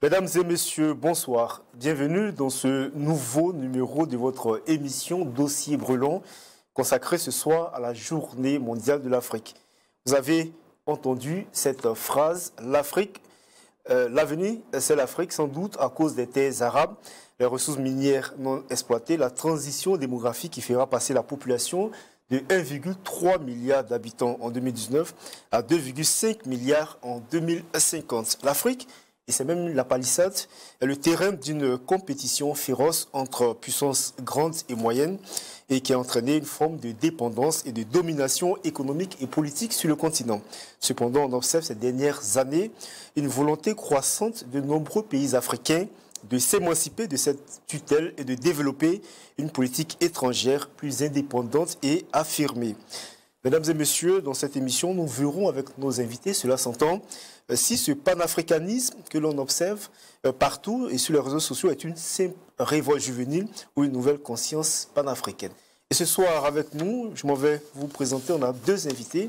Mesdames et messieurs, bonsoir. Bienvenue dans ce nouveau numéro de votre émission Dossier brûlant, consacré ce soir à la Journée mondiale de l'Afrique. Vous avez entendu cette phrase, l'Afrique, l'avenir c'est l'Afrique, sans doute à cause des terres arabes, les ressources minières non exploitées, la transition démographique qui fera passer la population de 1,3 milliard d'habitants en 2019 à 2,5 milliards en 2050. L'Afrique, et c'est même la palissade, est le terrain d'une compétition féroce entre puissances grandes et moyennes et qui a entraîné une forme de dépendance et de domination économique et politique sur le continent. Cependant, on observe ces dernières années une volonté croissante de nombreux pays africains de s'émanciper de cette tutelle et de développer une politique étrangère plus indépendante et affirmée. Mesdames et messieurs, dans cette émission, nous verrons avec nos invités, cela s'entend, si ce panafricanisme que l'on observe partout et sur les réseaux sociaux est une simple révolte juvénile ou une nouvelle conscience panafricaine. Et ce soir, avec nous, je m'en vais vous présenter, on a deux invités.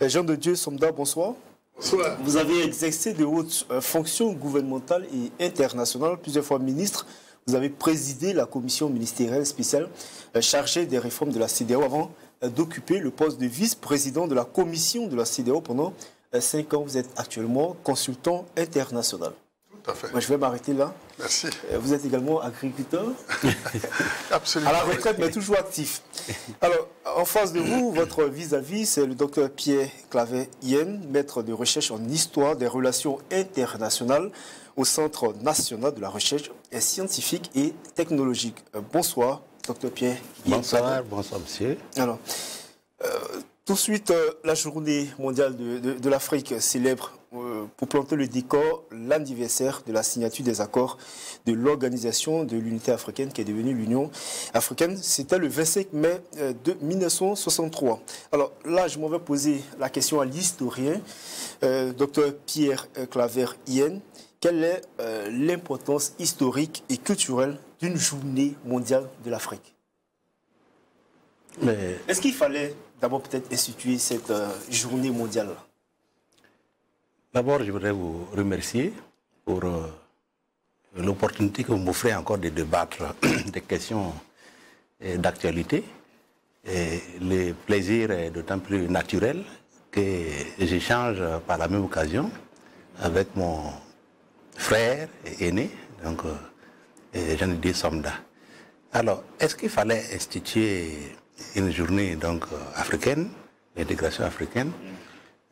Jean de Dieu Somda, bonsoir. Bonsoir. Vous avez exercé de hautes fonctions gouvernementales et internationales, plusieurs fois ministre. Vous avez présidé la commission ministérielle spéciale chargée des réformes de la CEDEAO avant d'occuper le poste de vice-président de la commission de la CEDEAO pendant 5 ans. Vous êtes actuellement consultant international. Tout à fait. Moi, je vais m'arrêter là. Merci. Vous êtes également agriculteur. Absolument. À la retraite, mais toujours actif. Alors, en face de vous, votre vis-à-vis, c'est le docteur Pierre Claver-Yen, maître de recherche en histoire des relations internationales au Centre national de la recherche scientifique et technologique. Bonsoir, docteur Pierre. Bonsoir, bonsoir, monsieur. Alors, tout de suite, la journée mondiale de l'Afrique célèbre, pour planter le décor, l'anniversaire de la signature des accords de l'Organisation de l'Unité africaine qui est devenue l'Union africaine. C'était le 25 mai de 1963. Alors là, je m'en vais poser la question à l'historien, docteur Pierre Claver-Yen. Quelle est l'importance historique et culturelle d'une journée mondiale de l'Afrique? Est-ce qu'il fallait d'abord peut-être instituer cette journée mondiale? D'abord, je voudrais vous remercier pour l'opportunité que vous m'offrez encore de débattre des questions d'actualité. Le plaisir est d'autant plus naturel que j'échange par la même occasion avec mon frère et aîné, donc Jean-Didier Somda. Alors, est-ce qu'il fallait instituer une journée donc africaine, l'intégration africaine?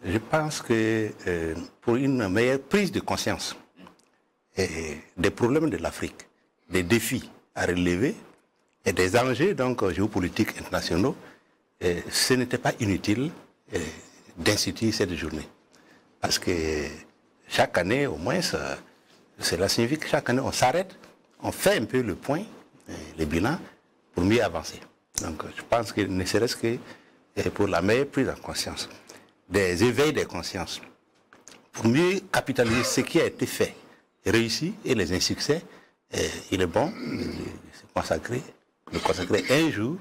Je pense que pour une meilleure prise de conscience des problèmes de l'Afrique, des défis à relever et des enjeux donc géopolitiques internationaux, ce n'était pas inutile d'instituer cette journée. Parce que chaque année, au moins, cela signifie que chaque année, on s'arrête, on fait un peu le point, le bilan, pour mieux avancer. Donc, je pense que ne serait-ce que pour la meilleure prise de conscience, des éveils des consciences, pour mieux capitaliser ce qui a été fait, réussi et les insuccès, il est bon de consacrer un jour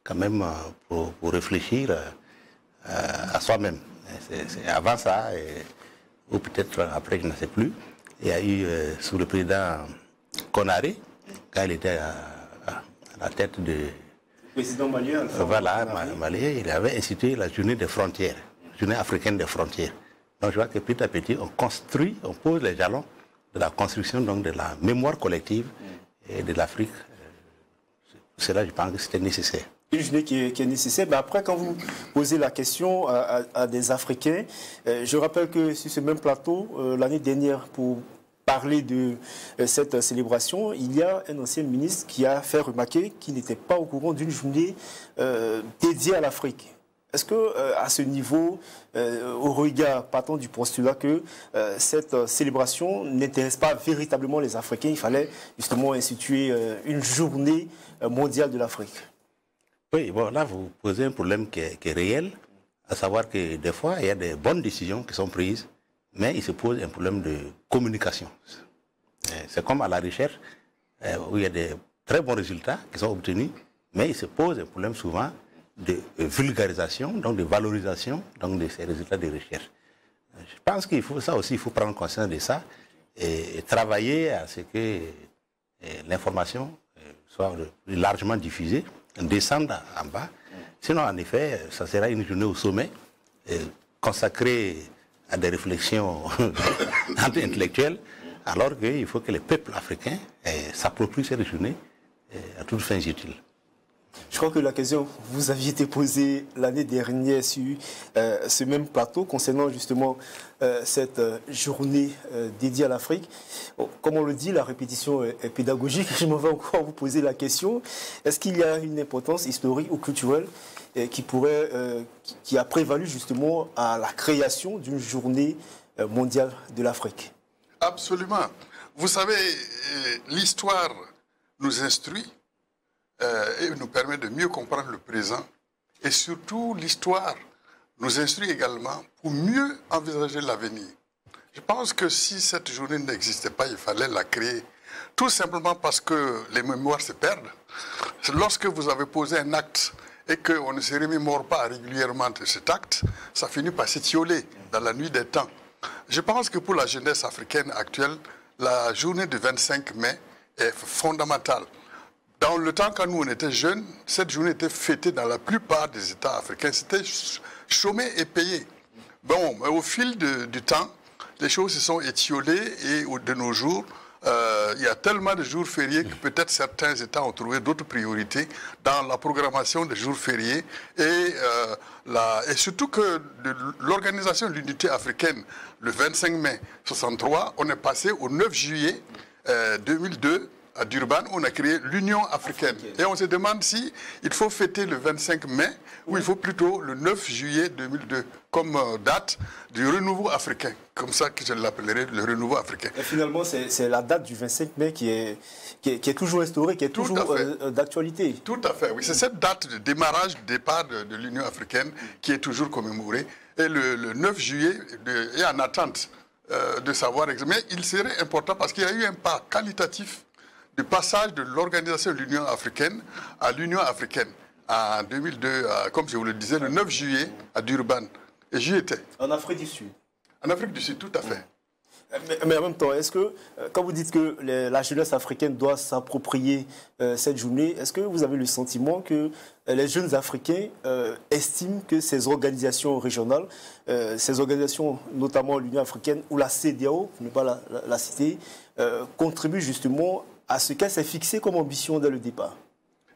quand même pour réfléchir à soi-même. C'est avant ça, ou peut-être après, je ne sais plus, il y a eu sous le président Konaré, quand il était à la tête de... Président malien. Voilà, malien, il avait institué la journée des frontières, journée africaine des frontières. Donc je vois que petit à petit, on construit, on pose les jalons de la construction donc, de la mémoire collective et de l'Afrique. Pour cela, je pense que c'était nécessaire. Une journée qui est nécessaire. Mais après, quand vous posez la question à des Africains, je rappelle que sur ce même plateau, l'année dernière, pour parler de cette célébration, il y a un ancien ministre qui a fait remarquer qu'il n'était pas au courant d'une journée dédiée à l'Afrique. Est-ce que, à ce niveau, au regard, partant du postulat que cette célébration n'intéresse pas véritablement les Africains, il fallait justement instituer une journée mondiale de l'Afrique? Oui, bon, là, vous posez un problème qui est réel, à savoir que des fois, il y a des bonnes décisions qui sont prises, mais il se pose un problème de communication. C'est comme à la recherche, où il y a des très bons résultats qui sont obtenus, mais il se pose un problème souvent de vulgarisation, donc de valorisation donc de ces résultats de recherche. Je pense qu'il faut ça aussi, il faut prendre conscience de ça et travailler à ce que l'information soit largement diffusée, descendre en bas. Sinon, en effet, ça sera une journée au sommet consacrée à des réflexions intellectuelles, alors qu'il faut que les peuples africains s'approprient cette journée à toutes fins utiles. Je crois que la question vous aviez été posée l'année dernière sur ce même plateau concernant justement cette journée dédiée à l'Afrique. Comme on le dit, la répétition est pédagogique. Je m'en vais encore vous poser la question. Est-ce qu'il y a une importance historique ou culturelle qui a prévalu justement à la création d'une journée mondiale de l'Afrique? Absolument. Vous savez, l'histoire nous instruit et nous permet de mieux comprendre le présent. Et surtout, l'histoire nous instruit également pour mieux envisager l'avenir. Je pense que si cette journée n'existait pas, il fallait la créer. Tout simplement parce que les mémoires se perdent. Lorsque vous avez posé un acte et qu'on ne se remémore pas régulièrement de cet acte, ça finit par s'étioler dans la nuit des temps. Je pense que pour la jeunesse africaine actuelle, la journée du 25 mai est fondamentale. Dans le temps, quand nous on était jeunes, cette journée était fêtée dans la plupart des États africains. C'était chômé et payé. Bon, mais au fil du temps, les choses se sont étiolées et de nos jours, il y a tellement de jours fériés que peut-être certains États ont trouvé d'autres priorités dans la programmation des jours fériés. Et surtout que l'Organisation de l'Unité africaine, le 25 mai 1963, on est passé au 9 juillet 2002, à Durban, on a créé l'Union africaine. Et on se demande si il faut fêter le 25 mai ou il faut plutôt le 9 juillet 2002 comme date du renouveau africain. Comme ça que je l'appellerai le renouveau africain. Et finalement, c'est la date du 25 mai qui est toujours instaurée, qui est toujours d'actualité. Tout à fait, oui. C'est cette date de démarrage, de départ de l'Union africaine qui est toujours commémorée. Et le 9 juillet est en attente de savoir exactement. Mais il serait important parce qu'il y a eu un pas qualitatif du passage de l'Organisation de l'Union africaine à l'Union africaine en 2002, comme je vous le disais, le 9 juillet à Durban. Et j'y étais. En Afrique du Sud. En Afrique du Sud, tout à fait. Mais en même temps, est-ce que, quand vous dites que la jeunesse africaine doit s'approprier cette journée, est-ce que vous avez le sentiment que les jeunes Africains estiment que ces organisations régionales, ces organisations, notamment l'Union africaine ou la CEDEAO, pour ne pas la citer, contribuent justement à ce qu'elle s'est fixé comme ambition dès le départ?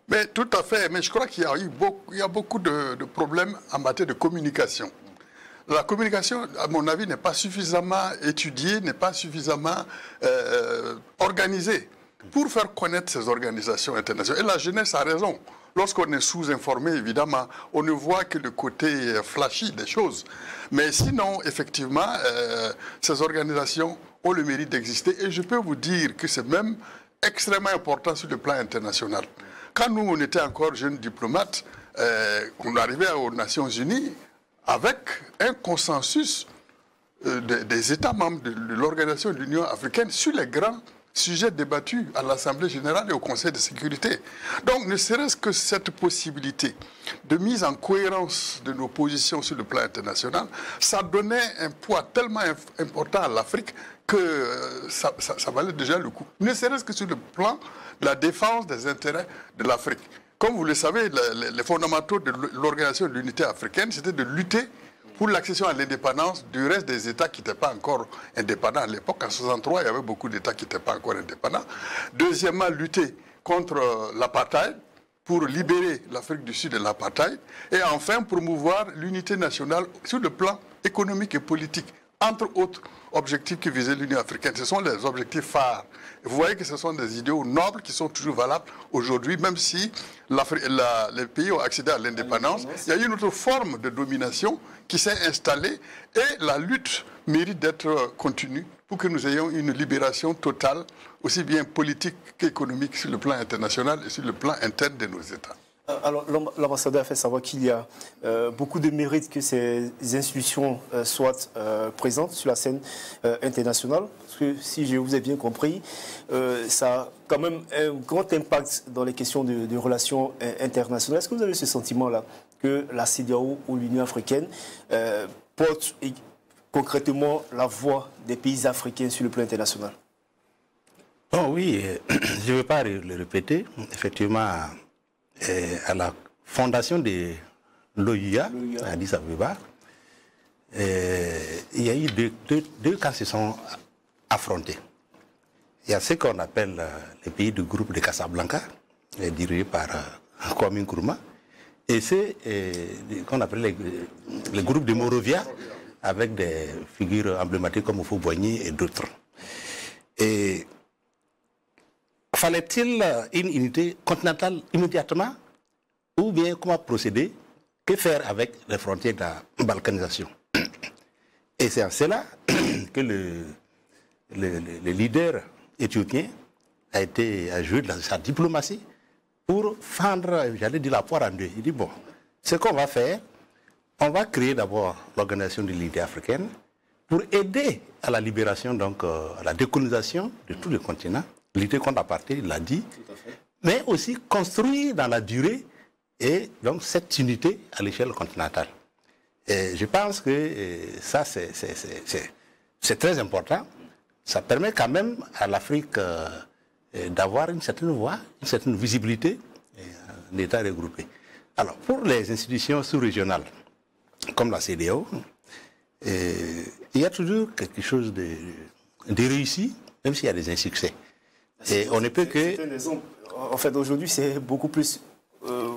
Mais tout à fait, mais je crois qu'il y a beaucoup de problèmes en matière de communication. La communication, à mon avis, n'est pas suffisamment étudiée, n'est pas suffisamment organisée pour faire connaître ces organisations internationales. Et la jeunesse a raison. Lorsqu'on est sous-informé, évidemment, on ne voit que le côté flashy des choses. Mais sinon, effectivement, ces organisations ont le mérite d'exister. Et je peux vous dire que c'est même extrêmement important sur le plan international. Quand nous, on était encore jeunes diplomates, on arrivait aux Nations Unies avec un consensus des États membres de l'Organisation de l'Union africaine sur les grands sujets débattus à l'Assemblée générale et au Conseil de sécurité. Donc, ne serait-ce que cette possibilité de mise en cohérence de nos positions sur le plan international, ça donnait un poids tellement important à l'Afrique que ça valait déjà le coup. Ne serait-ce que sur le plan de la défense des intérêts de l'Afrique. Comme vous le savez, les fondamentaux de l'Organisation de l'Unité africaine, c'était de lutter pour l'accession à l'indépendance du reste des États qui n'étaient pas encore indépendants à l'époque. En 1963, il y avait beaucoup d'États qui n'étaient pas encore indépendants. Deuxièmement, lutter contre l'apartheid pour libérer l'Afrique du Sud de l'apartheid. Et enfin, promouvoir l'unité nationale sur le plan économique et politique, entre autres objectifs qui visaient l'Union africaine. Ce sont les objectifs phares. Vous voyez que ce sont des idéaux nobles qui sont toujours valables aujourd'hui, même si les pays ont accédé à l'indépendance. Il y a une autre forme de domination qui s'est installée et la lutte mérite d'être continue pour que nous ayons une libération totale, aussi bien politique qu'économique sur le plan international et sur le plan interne de nos États. Alors, l'ambassadeur a fait savoir qu'il y a beaucoup de mérite que ces institutions soient présentes sur la scène internationale. Parce que, si je vous ai bien compris, ça a quand même un grand impact dans les questions de relations internationales. Est-ce que vous avez ce sentiment-là que la CEDEAO ou l'Union africaine porte concrètement la voix des pays africains sur le plan international? Bon, oui, je ne vais pas le répéter. Effectivement, à la fondation de l'OUA, à Addis Abeba, il y a eu deux cas qui se sont affrontés. Il y a ce qu'on appelle les pays du groupe de Casablanca, dirigé par Kwame Nkrumah, et c'est qu'on appelle le groupe de Monrovia, avec des figures emblématiques comme Houphouët-Boigny et d'autres. Et fallait-il une unité continentale immédiatement, ou bien comment procéder? Que faire avec les frontières de la balkanisation? Et c'est en cela que le leader éthiopien a joué de sa diplomatie pour fendre, j'allais dire, la poire en deux. Il dit, bon, ce qu'on va faire, on va créer d'abord l'Organisation de l'Unité africaine pour aider à la libération, donc à la décolonisation de tout le continent, lutter contre l'apartheid, il l'a dit, mais aussi construire dans la durée et donc cette unité à l'échelle continentale. Et je pense que ça, c'est très important. Ça permet quand même à l'Afrique d'avoir une certaine voix, une certaine visibilité, un État regroupé. Alors, pour les institutions sous-régionales, comme la CEDEAO, il y a toujours quelque chose de réussi, même s'il y a des insuccès. Et on ne peut que... En fait, aujourd'hui, c'est beaucoup plus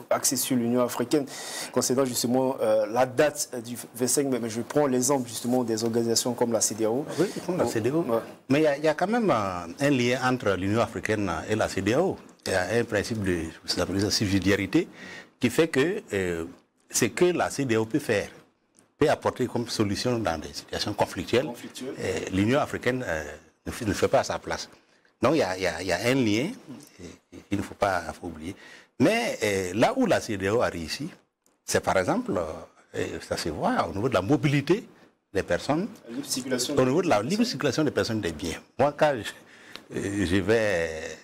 axé sur l'Union africaine, concernant justement la date du 25 mai. Mais je prends l'exemple justement des organisations comme la CEDEAO. Oui, comme la CEDEAO. Ouais. Mais il y a quand même un lien entre l'Union africaine et la CEDEAO. Il y a un principe de subsidiarité qui fait que ce que la CEDEAO peut faire, peut apporter comme solution dans des situations conflictuelles, l'Union africaine ne fait pas à sa place. Donc il y a un lien qu'il ne faut pas oublier. Mais là où la CEDEAO a réussi, c'est par exemple, ça se voit au niveau de la mobilité des personnes, au niveau de la libre circulation des personnes et des biens. Moi, quand je vais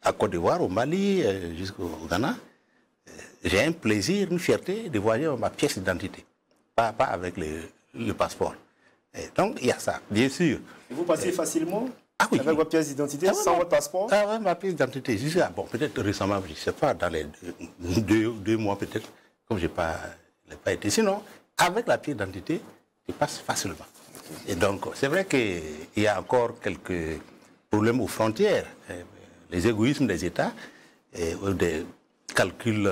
à Côte d'Ivoire, au Mali, jusqu'au Ghana, j'ai un plaisir, une fierté de voyager avec ma pièce d'identité, pas avec le passeport. Et donc il y a ça, bien sûr. Et vous passez facilement? Ah oui. Avec votre pièce d'identité, sans votre passeport? Ah oui, ma pièce d'identité. Bon, peut-être récemment, je ne sais pas, dans les deux mois peut-être, comme je n'ai pas été. Sinon, avec la pièce d'identité, je passe facilement. Et donc, c'est vrai qu'il y a encore quelques problèmes aux frontières. Les égoïsmes des États, des calculs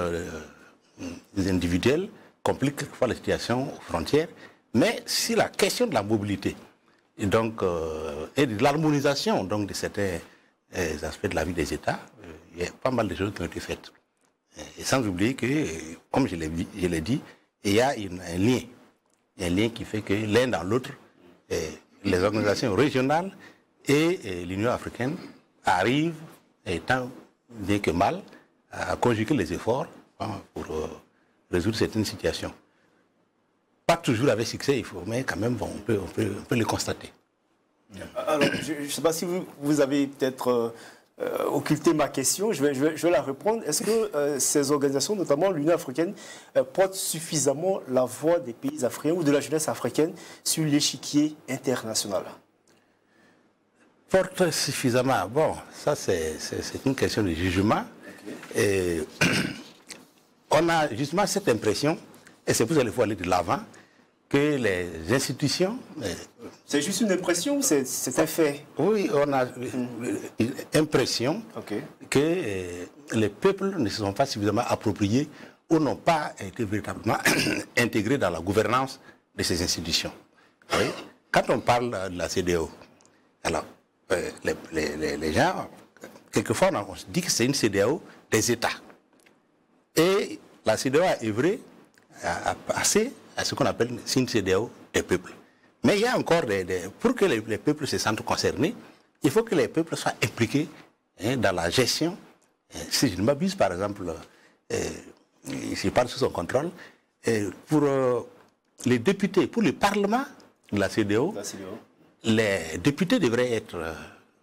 individuels compliquent quelquefois la situation aux frontières. Mais si la question de la mobilité, et donc, et de l'harmonisation de certains aspects de la vie des États, il y a pas mal de choses qui ont été faites. Et sans oublier que, comme je l'ai dit, il y a un lien qui fait que l'un dans l'autre, les organisations régionales et l'Union africaine arrivent, tant bien que mal, à conjuguer les efforts pour résoudre certaines situations. Pas toujours avec succès, mais quand même, bon, on peut le constater. Alors, je ne sais pas si vous avez peut-être occulté ma question, je vais la reprendre. Est-ce que ces organisations, notamment l'Union africaine, portent suffisamment la voix des pays africains ou de la jeunesse africaine sur l'échiquier international? Portent suffisamment. Bon, ça c'est une question de jugement. Okay. Et on a justement cette impression, et c'est pour ça qu'il faut aller de l'avant, que les institutions... C'est juste une impression ou c'est un fait? Oui, on a l'impression que les peuples ne se sont pas suffisamment appropriés ou n'ont pas été véritablement intégrés dans la gouvernance de ces institutions. Oui. Quand on parle de la CEDEAO, alors les gens, quelquefois on se dit que c'est une CEDEAO des États. Et la CEDEAO a œuvré à passer à ce qu'on appelle une CEDEAO des peuples. Mais il y a encore pour que les peuples se sentent concernés, il faut que les peuples soient impliqués dans la gestion. Si je ne m'abuse, par exemple, je parle sous son contrôle, pour les députés, pour le Parlement de la CEDEAO, les députés devraient être,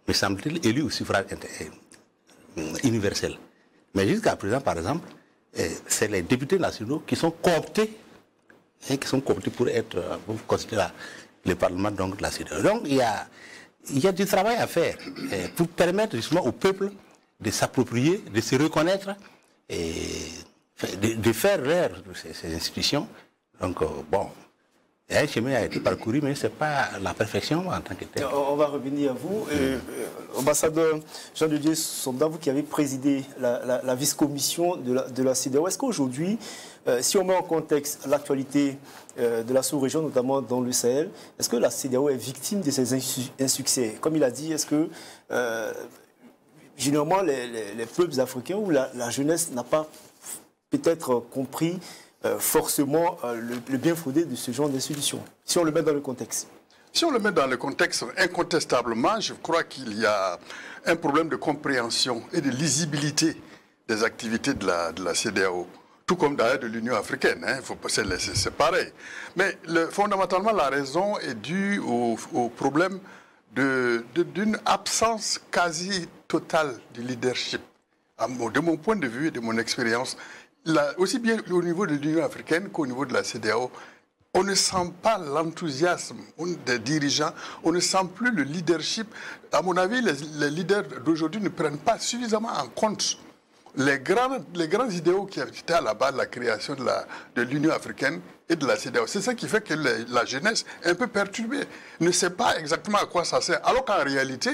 me semble-t-il, élus au suffrage universel. Mais jusqu'à présent, par exemple, c'est les députés nationaux qui sont cooptés, pour être considérés le Parlement donc, de la CEDEAO. Donc il y a du travail à faire pour permettre justement au peuple de s'approprier, de se reconnaître et de faire rire ces institutions. Donc bon, un chemin a été parcouru, mais ce n'est pas la perfection en tant que tel. On va revenir à vous. Ambassadeur Jean de Dieu Sonda, vous qui avez présidé la vice-commission de la CEDEAO, est-ce qu'aujourd'hui, si on met en contexte l'actualité de la sous-région, notamment dans le Sahel, est-ce que la CEDEAO est victime de ces insuccès? Comme il a dit, est-ce que généralement les peuples africains ou la jeunesse n'a pas peut-être compris forcément le bien fondé de ce genre d'institution, si on le met dans le contexte? Si on le met dans le contexte, incontestablement, je crois qu'il y a un problème de compréhension et de lisibilité des activités de la CEDEAO, tout comme d'ailleurs de l'Union africaine, hein, c'est pareil. Mais fondamentalement, la raison est due au problème d'une absence quasi totale de leadership. De mon point de vue et de mon expérience, aussi bien au niveau de l'Union africaine qu'au niveau de la CEDEAO, on ne sent pas l'enthousiasme des dirigeants, on ne sent plus le leadership. À mon avis, les leaders d'aujourd'hui ne prennent pas suffisamment en compte les grands idéaux qui étaient à la base de la création de l'Union africaine et de la CEDEAO. C'est ça qui fait que la jeunesse est un peu perturbée, ne sait pas exactement à quoi ça sert. Alors qu'en réalité,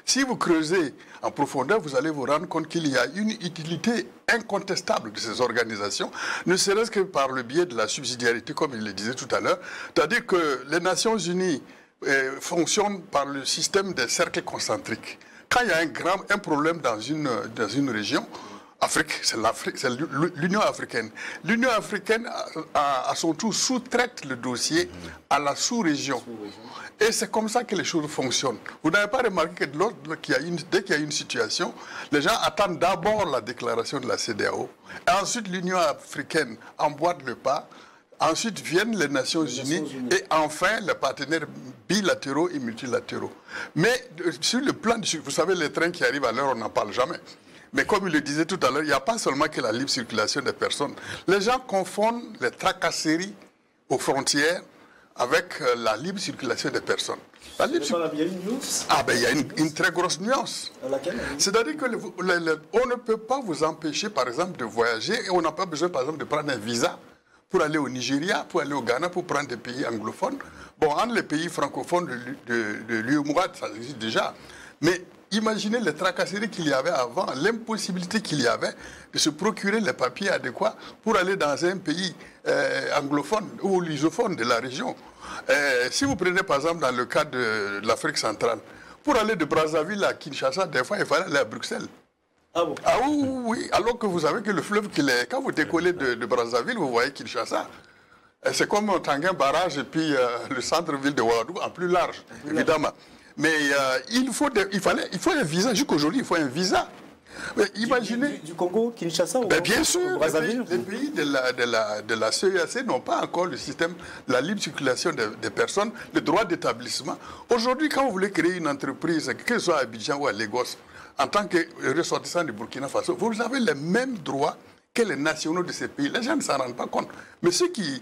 si vous creusez en profondeur, vous allez vous rendre compte qu'il y a une utilité incontestable de ces organisations, ne serait-ce que par le biais de la subsidiarité, comme il le disait tout à l'heure. C'est-à-dire que les Nations Unies fonctionnent par le système des cercles concentriques. Quand il y a un problème dans une région, Afrique, c'est l'Union africaine. L'Union africaine, à son tour, sous-traite le dossier à la sous-région. Et c'est comme ça que les choses fonctionnent. Vous n'avez pas remarqué que dès qu'il y a une situation, les gens attendent d'abord la déclaration de la CEDEAO. Et ensuite, l'Union africaine emboîte le pas. Ensuite viennent les Nations Unies et enfin les partenaires bilatéraux et multilatéraux. Mais sur le plan vous savez, les trains qui arrivent à l'heure, on n'en parle jamais. Mais comme il le disait tout à l'heure, il n'y a pas seulement que la libre circulation des personnes. Les gens confondent les tracasseries aux frontières avec la libre circulation des personnes. Il y a une nuance. Ah ben il y a une très grosse nuance. C'est-à-dire qu'on ne peut pas vous empêcher, par exemple, de voyager et on n'a pas besoin, par exemple, de prendre un visa pour aller au Nigeria, pour aller au Ghana, pour prendre des pays anglophones. Bon, entre les pays francophones de l'UEMOA, ça existe déjà. Mais imaginez les tracasseries qu'il y avait avant, l'impossibilité qu'il y avait de se procurer les papiers adéquats pour aller dans un pays anglophone ou lusophone de la région. Si vous prenez par exemple dans le cas de l'Afrique centrale, pour aller de Brazzaville à Kinshasa, des fois il fallait aller à Bruxelles. Ah bon? Ah oui, alors que vous savez que le fleuve, quand vous décollez de Brazzaville, vous voyez Kinshasa. C'est comme Tanguin Barrage et puis le centre-ville de Ouagadougou en plus large, évidemment. Mais il faut un visa, jusqu'aujourd'hui il faut un visa. Mais imaginez... Du Congo, Kinshasa ou bien sûr, Brazzaville? Les pays de la CEAC n'ont pas encore le système, la libre circulation des personnes, le droit d'établissement. Aujourd'hui, quand vous voulez créer une entreprise, que ce soit à Abidjan ou à Lagos, en tant que ressortissant du Burkina Faso, vous avez les mêmes droits que les nationaux de ces pays. Les gens ne s'en rendent pas compte. Mais ceux qui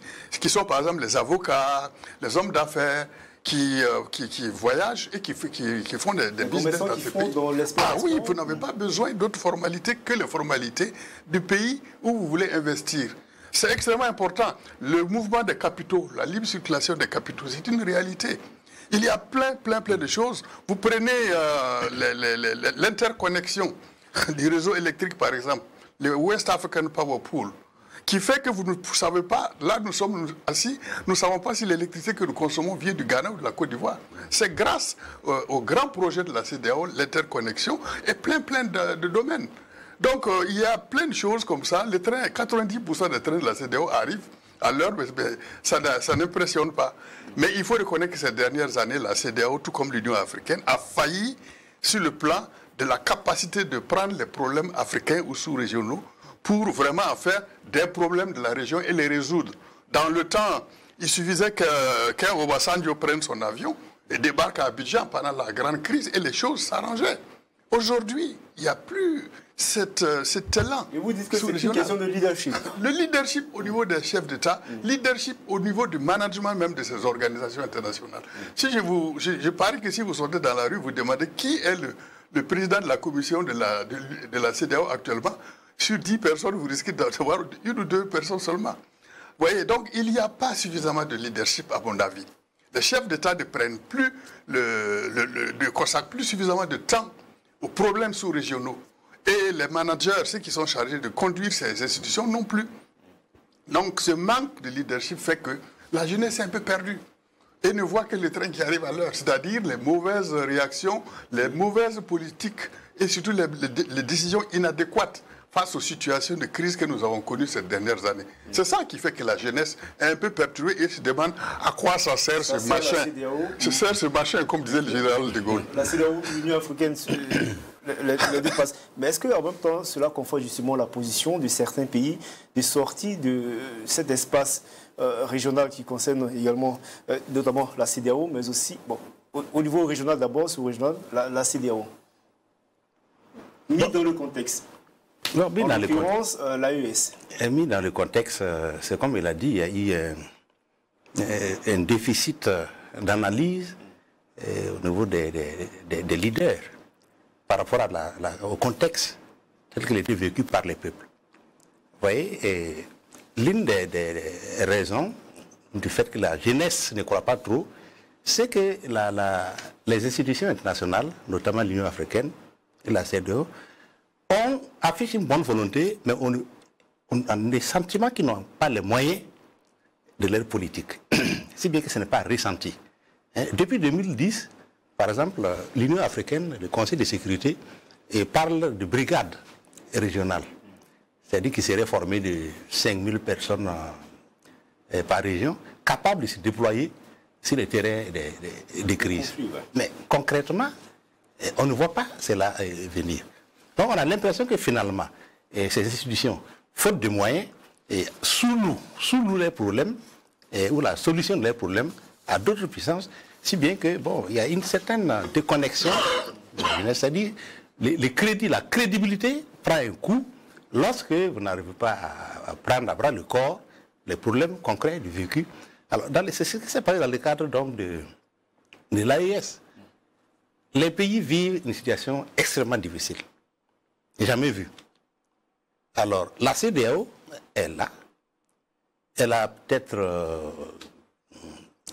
sont par exemple les avocats, les hommes d'affaires, qui voyagent et qui font des business dans ces pays. Ah oui, vous n'avez pas besoin d'autres formalités que les formalités du pays où vous voulez investir. C'est extrêmement important. Le mouvement des capitaux, la libre circulation des capitaux, c'est une réalité. Il y a plein de choses. Vous prenez l'interconnexion du réseau électrique, par exemple, le West African Power Pool, qui fait que vous ne savez pas, là nous sommes assis, nous ne savons pas si l'électricité que nous consommons vient du Ghana ou de la Côte d'Ivoire. C'est grâce au grand projet de la CEDEAO, l'interconnexion, et plein de domaines. Donc il y a plein de choses comme ça. Les trains, 90% des trains de la CEDEAO arrivent à l'heure, mais ça n'impressionne pas. Mais il faut reconnaître que ces dernières années, la CEDEAO, tout comme l'Union africaine, a failli sur le plan de la capacité de prendre les problèmes africains ou sous-régionaux pour vraiment en faire des problèmes de la région et les résoudre. Dans le temps, il suffisait qu'un Obasanjo prenne son avion et débarque à Abidjan pendant la grande crise et les choses s'arrangeaient. Aujourd'hui, il n'y a plus cet élan. Et vous dites que c'est une question de leadership. Le leadership au niveau des chefs d'État, leadership au niveau du management même de ces organisations internationales. Si je parie que si vous sortez dans la rue, vous demandez qui est le président de la commission de la CEDEAO actuellement, sur 10 personnes, vous risquez d'avoir 1 ou 2 personnes seulement. Vous voyez, donc il n'y a pas suffisamment de leadership à mon avis. Les chefs d'État ne prennent plus, ne consacrent plus suffisamment de temps aux problèmes sous-régionaux. Et les managers, ceux qui sont chargés de conduire ces institutions, non plus. Donc ce manque de leadership fait que la jeunesse est un peu perdue et ne voit que le train qui arrive à l'heure, c'est-à-dire les mauvaises réactions, les mauvaises politiques et surtout les décisions inadéquates face aux situations de crise que nous avons connues ces dernières années. C'est ça qui fait que la jeunesse est un peu perturbée et se demande à quoi ça sert ce machin. Ça sert ce machin, comme disait le général de Gaulle. La CEDEAO, l'Union africaine, les deux passent. Mais est-ce qu'en même temps, cela conforte justement la position de certains pays de sortie de cet espace régional qui concerne également, notamment la CEDEAO, mais aussi, bon, au niveau régional d'abord, sous-régional, la CEDEAO. Mis dans le contexte. Non, en l'occurrence, l'AES. Mis dans le contexte, c'est comme il a dit, il y a eu un déficit d'analyse au niveau des leaders par rapport au contexte tel qu'il a été vécu par les peuples. Vous voyez, l'une des raisons du fait que la jeunesse ne croit pas trop, c'est que les institutions internationales, notamment l'Union africaine et la CEDEAO, on affiche une bonne volonté, mais on a des sentiments qui n'ont pas les moyens de leur politique. Si bien que ce n'est pas ressenti. Depuis 2010, par exemple, l'Union africaine, le Conseil de sécurité, parle de brigades régionales. C'est-à-dire qu'il serait formé de 5000 personnes par région, capables de se déployer sur le terrain des crises. Mais concrètement, on ne voit pas cela venir. Donc on a l'impression que finalement, ces institutions, faute de moyens, sous les problèmes, ou la solution de leurs problèmes à d'autres puissances, si bien que, bon, il y a une certaine déconnexion, c'est-à-dire les crédits, la crédibilité prend un coup lorsque vous n'arrivez pas à prendre à bras le corps les problèmes concrets du vécu. Alors, c'est ce qui s'est passé dans le cadre donc de l'AES. Les pays vivent une situation extrêmement difficile. Jamais vue. Alors, la CEDEAO est là. Elle a peut-être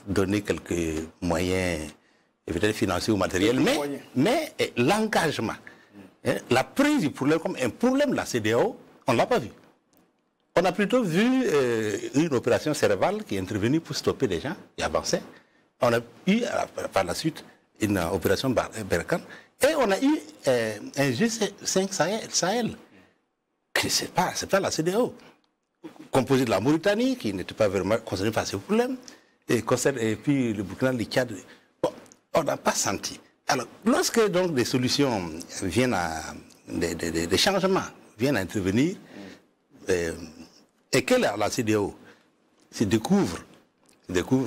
donné quelques moyens, peut-être financiers ou matériels, mais l'engagement, la prise du problème comme un problème de la CEDEAO, on ne l'a pas vu. On a plutôt vu une opération cérébrale qui est intervenue pour stopper les gens et avancer. On a eu par la suite une opération Berkane et on a eu un G5 Sahel, que ce n'est pas la CEDEAO, composé de la Mauritanie, qui n'était pas vraiment concerné par ce problème, et puis le Burkina, le Tchad. Bon, on n'a pas senti. Alors, lorsque donc des solutions viennent des changements viennent à intervenir, et que la CEDEAO se découvre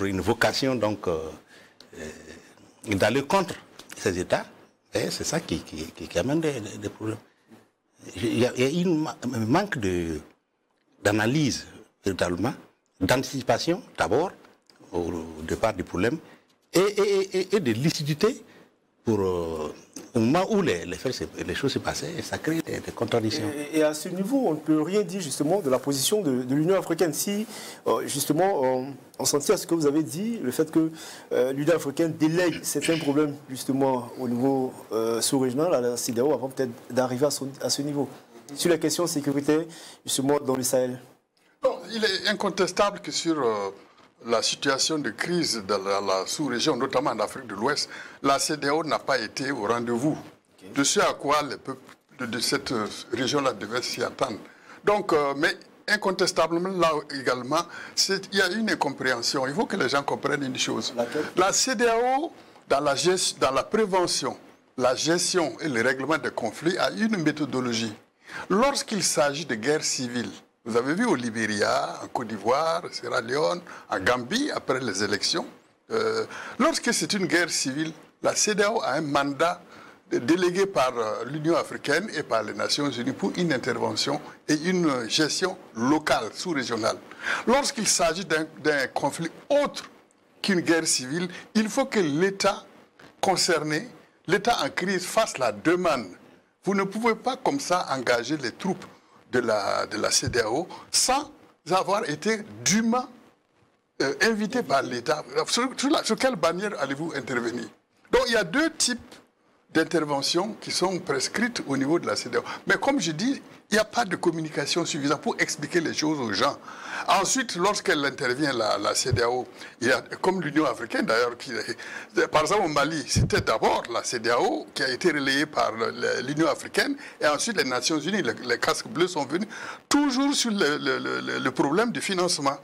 une vocation donc d'aller contre ces États, c'est ça qui amène des problèmes. Il y a un manque d'analyse, véritablement, d'anticipation d'abord au départ du problème et de lucidité pour au moment où les choses se passaient, et ça crée des contradictions. Et à ce niveau, on ne peut rien dire justement de la position de l'Union africaine. Si justement on s'en tient à ce que vous avez dit, le fait que l'Union africaine délègue certains problèmes justement au niveau sous-régional à la CEDEAO avant peut-être d'arriver à ce niveau. Sur la question de sécurité justement dans le Sahel. Non, il est incontestable que sur la situation de crise dans la sous-région, notamment en Afrique de l'Ouest, la CEDEAO n'a pas été au rendez-vous de ce à quoi les peuples de cette région-là devaient s'y attendre. Donc, mais incontestablement, là également, il y a une incompréhension. Il faut que les gens comprennent une chose. La CEDEAO, dans la prévention, la gestion et le règlement des conflits, a une méthodologie. Lorsqu'il s'agit de guerre civile, vous avez vu au Libéria, en Côte d'Ivoire, Sierra Leone, en Gambie, après les élections. Lorsque c'est une guerre civile, la CEDEAO a un mandat délégués par l'Union africaine et par les Nations unies pour une intervention et une gestion locale, sous-régionale. Lorsqu'il s'agit d'un conflit autre qu'une guerre civile, il faut que l'État concerné, l'État en crise, fasse la demande. Vous ne pouvez pas comme ça engager les troupes de la CEDEAO sans avoir été dûment invité par l'État. Sur quelle bannière allez-vous intervenir? Donc il y a deux types d'interventions qui sont prescrites au niveau de la CEDEAO. Mais comme je dis, il n'y a pas de communication suffisante pour expliquer les choses aux gens. Ensuite, lorsqu'elle intervient, la CEDEAO, il y a, comme l'Union africaine d'ailleurs, par exemple au Mali, c'était d'abord la CEDEAO qui a été relayée par l'Union africaine et ensuite les Nations unies, les casques bleus sont venus, toujours sur le problème du financement.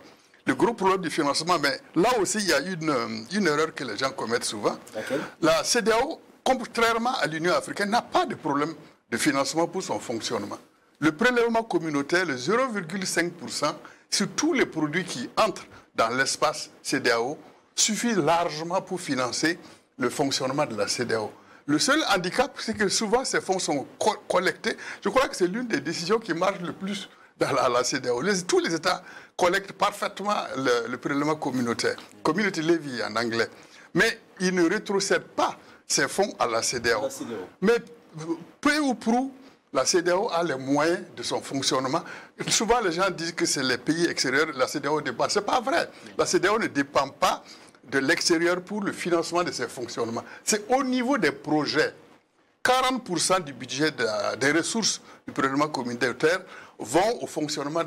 Le gros problème du financement, mais là aussi il y a une erreur que les gens commettent souvent. Laquelle? La CEDEAO, contrairement à l'Union africaine, n'a pas de problème de financement pour son fonctionnement. Le prélèvement communautaire, le 0,5% sur tous les produits qui entrent dans l'espace CEDEAO suffit largement pour financer le fonctionnement de la CEDEAO. Le seul handicap, c'est que souvent ces fonds sont collectés. Je crois que c'est l'une des décisions qui marche le plus dans la CEDEAO. Tous les États collectent parfaitement le prélèvement communautaire, community levy en anglais. Mais ils ne rétrocèdent pas ces fonds à la CEDEAO. Mais peu ou prou, la CEDEAO a les moyens de son fonctionnement. Souvent, les gens disent que c'est les pays extérieurs, la CEDEAO dépend. Ce n'est pas vrai. La CEDEAO ne dépend pas de l'extérieur pour le financement de ses fonctionnements. C'est au niveau des projets. 40% du budget des ressources du prélèvement communautaire vont au fonctionnement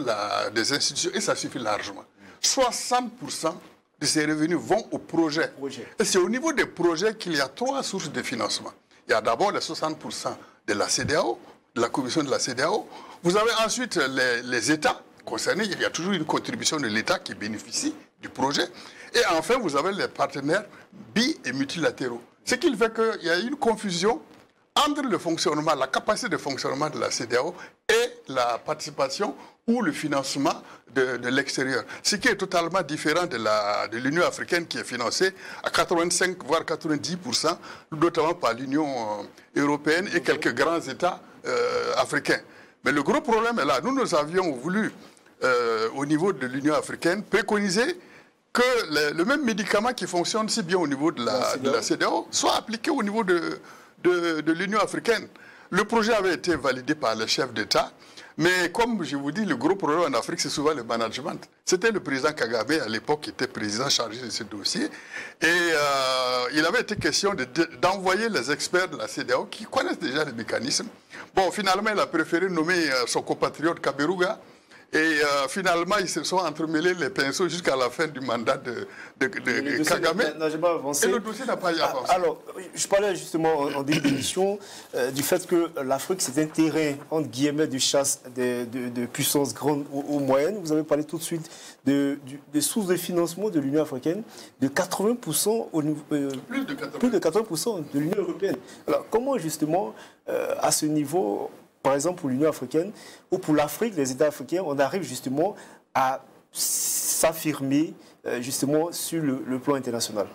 des institutions et ça suffit largement. 60% de ces revenus vont aux projets. Et c'est au niveau des projets qu'il y a 3 sources de financement. Il y a d'abord les 60% de la CEDEAO, de la commission de la CEDEAO. Vous avez ensuite les États concernés. Il y a toujours une contribution de l'État qui bénéficie du projet. Et enfin, vous avez les partenaires bi- et multilatéraux. Ce qui fait qu'il y a une confusion entre le fonctionnement, la capacité de fonctionnement de la CEDEAO et la participation ou le financement de l'extérieur. Ce qui est totalement différent de l'Union africaine qui est financée à 85 voire 90%, notamment par l'Union européenne et quelques grands États africains. Mais le gros problème est là. Nous avions voulu, au niveau de l'Union africaine, préconiser que le même médicament qui fonctionne si bien au niveau de la CEDEAO soit appliqué au niveau de l'Union africaine. Le projet avait été validé par les chefs d'État, mais comme je vous dis, le gros problème en Afrique, c'est souvent le management. C'était le président Kagame, à l'époque, qui était président chargé de ce dossier. Et il avait été question d'envoyer les experts de la CEDEAO qui connaissent déjà les mécanismes. Bon, finalement, il a préféré nommer son compatriote Kaberuga. Et finalement, ils se sont entremêlés les pinceaux jusqu'à la fin du mandat de Kagame. Et le dossier n'a pas avancé. Alors, je parlais justement en début d'émission du fait que l'Afrique, c'est un terrain, entre guillemets, de chasse de puissances grandes ou moyennes. Vous avez parlé tout de suite des sources de financement de l'Union africaine, de 80% au niveau, plus de 80% de l'Union européenne. Alors, comment justement, à ce niveau, par exemple pour l'Union africaine ou pour l'Afrique, les États africains, on arrive justement à s'affirmer justement sur le plan international?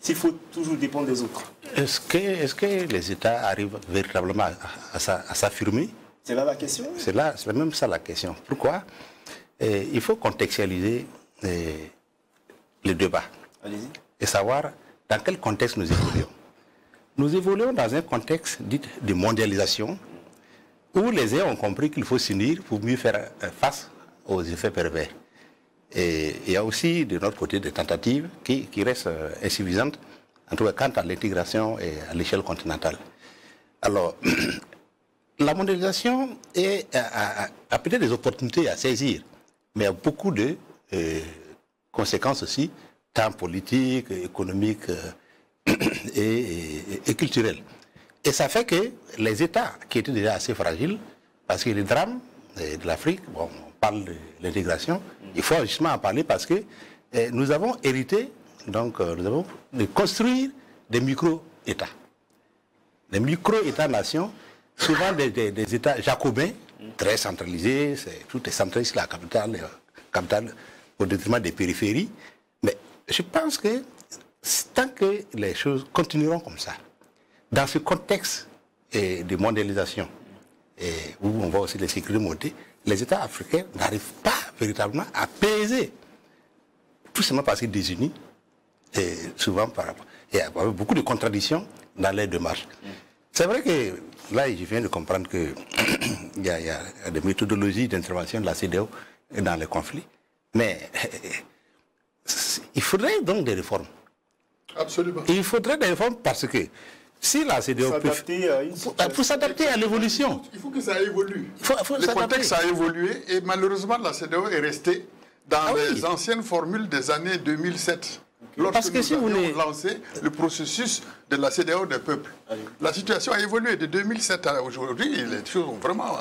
S'il faut toujours dépendre des autres. Est-ce que les États arrivent véritablement à s'affirmer? C'est là la question? C'est même ça la question. Pourquoi? Il faut contextualiser le débat. Allez-y. Et savoir dans quel contexte nous évoluons. Nous évoluons dans un contexte dit de mondialisation, où les uns ont compris qu'il faut s'unir pour mieux faire face aux effets pervers. Et il y a aussi de notre côté des tentatives qui restent insuffisantes, en tout cas quant à l'intégration et à l'échelle continentale. Alors, la mondialisation a peut-être des opportunités à saisir, mais il y a beaucoup de conséquences aussi, tant politiques, économiques et culturelles. Et ça fait que les États qui étaient déjà assez fragiles, parce que les drames de l'Afrique, bon, on parle de l'intégration, il faut justement en parler parce que nous avons hérité, donc nous avons de construire des micro-États. Des micro-États-nations, souvent des États jacobins, très centralisés, tout est centralisé sur la capitale au détriment des périphéries. Mais je pense que tant que les choses continueront comme ça, dans ce contexte de mondialisation, où on voit aussi les sécurités monter, les États africains n'arrivent pas véritablement à peser, tout simplement parce qu'ils sont désunis, et souvent il y a beaucoup de contradictions dans les démarches. C'est vrai que là, je viens de comprendre qu'il y a des méthodologies d'intervention de la CEDEAO dans les conflits, mais il faudrait donc des réformes. Absolument. Il faudrait des réformes parce que si la CEDEAO pour s'adapter à l'évolution. Il faut que ça évolue. Le contexte a évolué et malheureusement la CEDEAO est restée dans les anciennes formules des années 2007. Lorsque parce que nous si vous avions lancé le processus de la CEDEAO des peuples. La situation a évolué de 2007 à aujourd'hui, les choses ont vraiment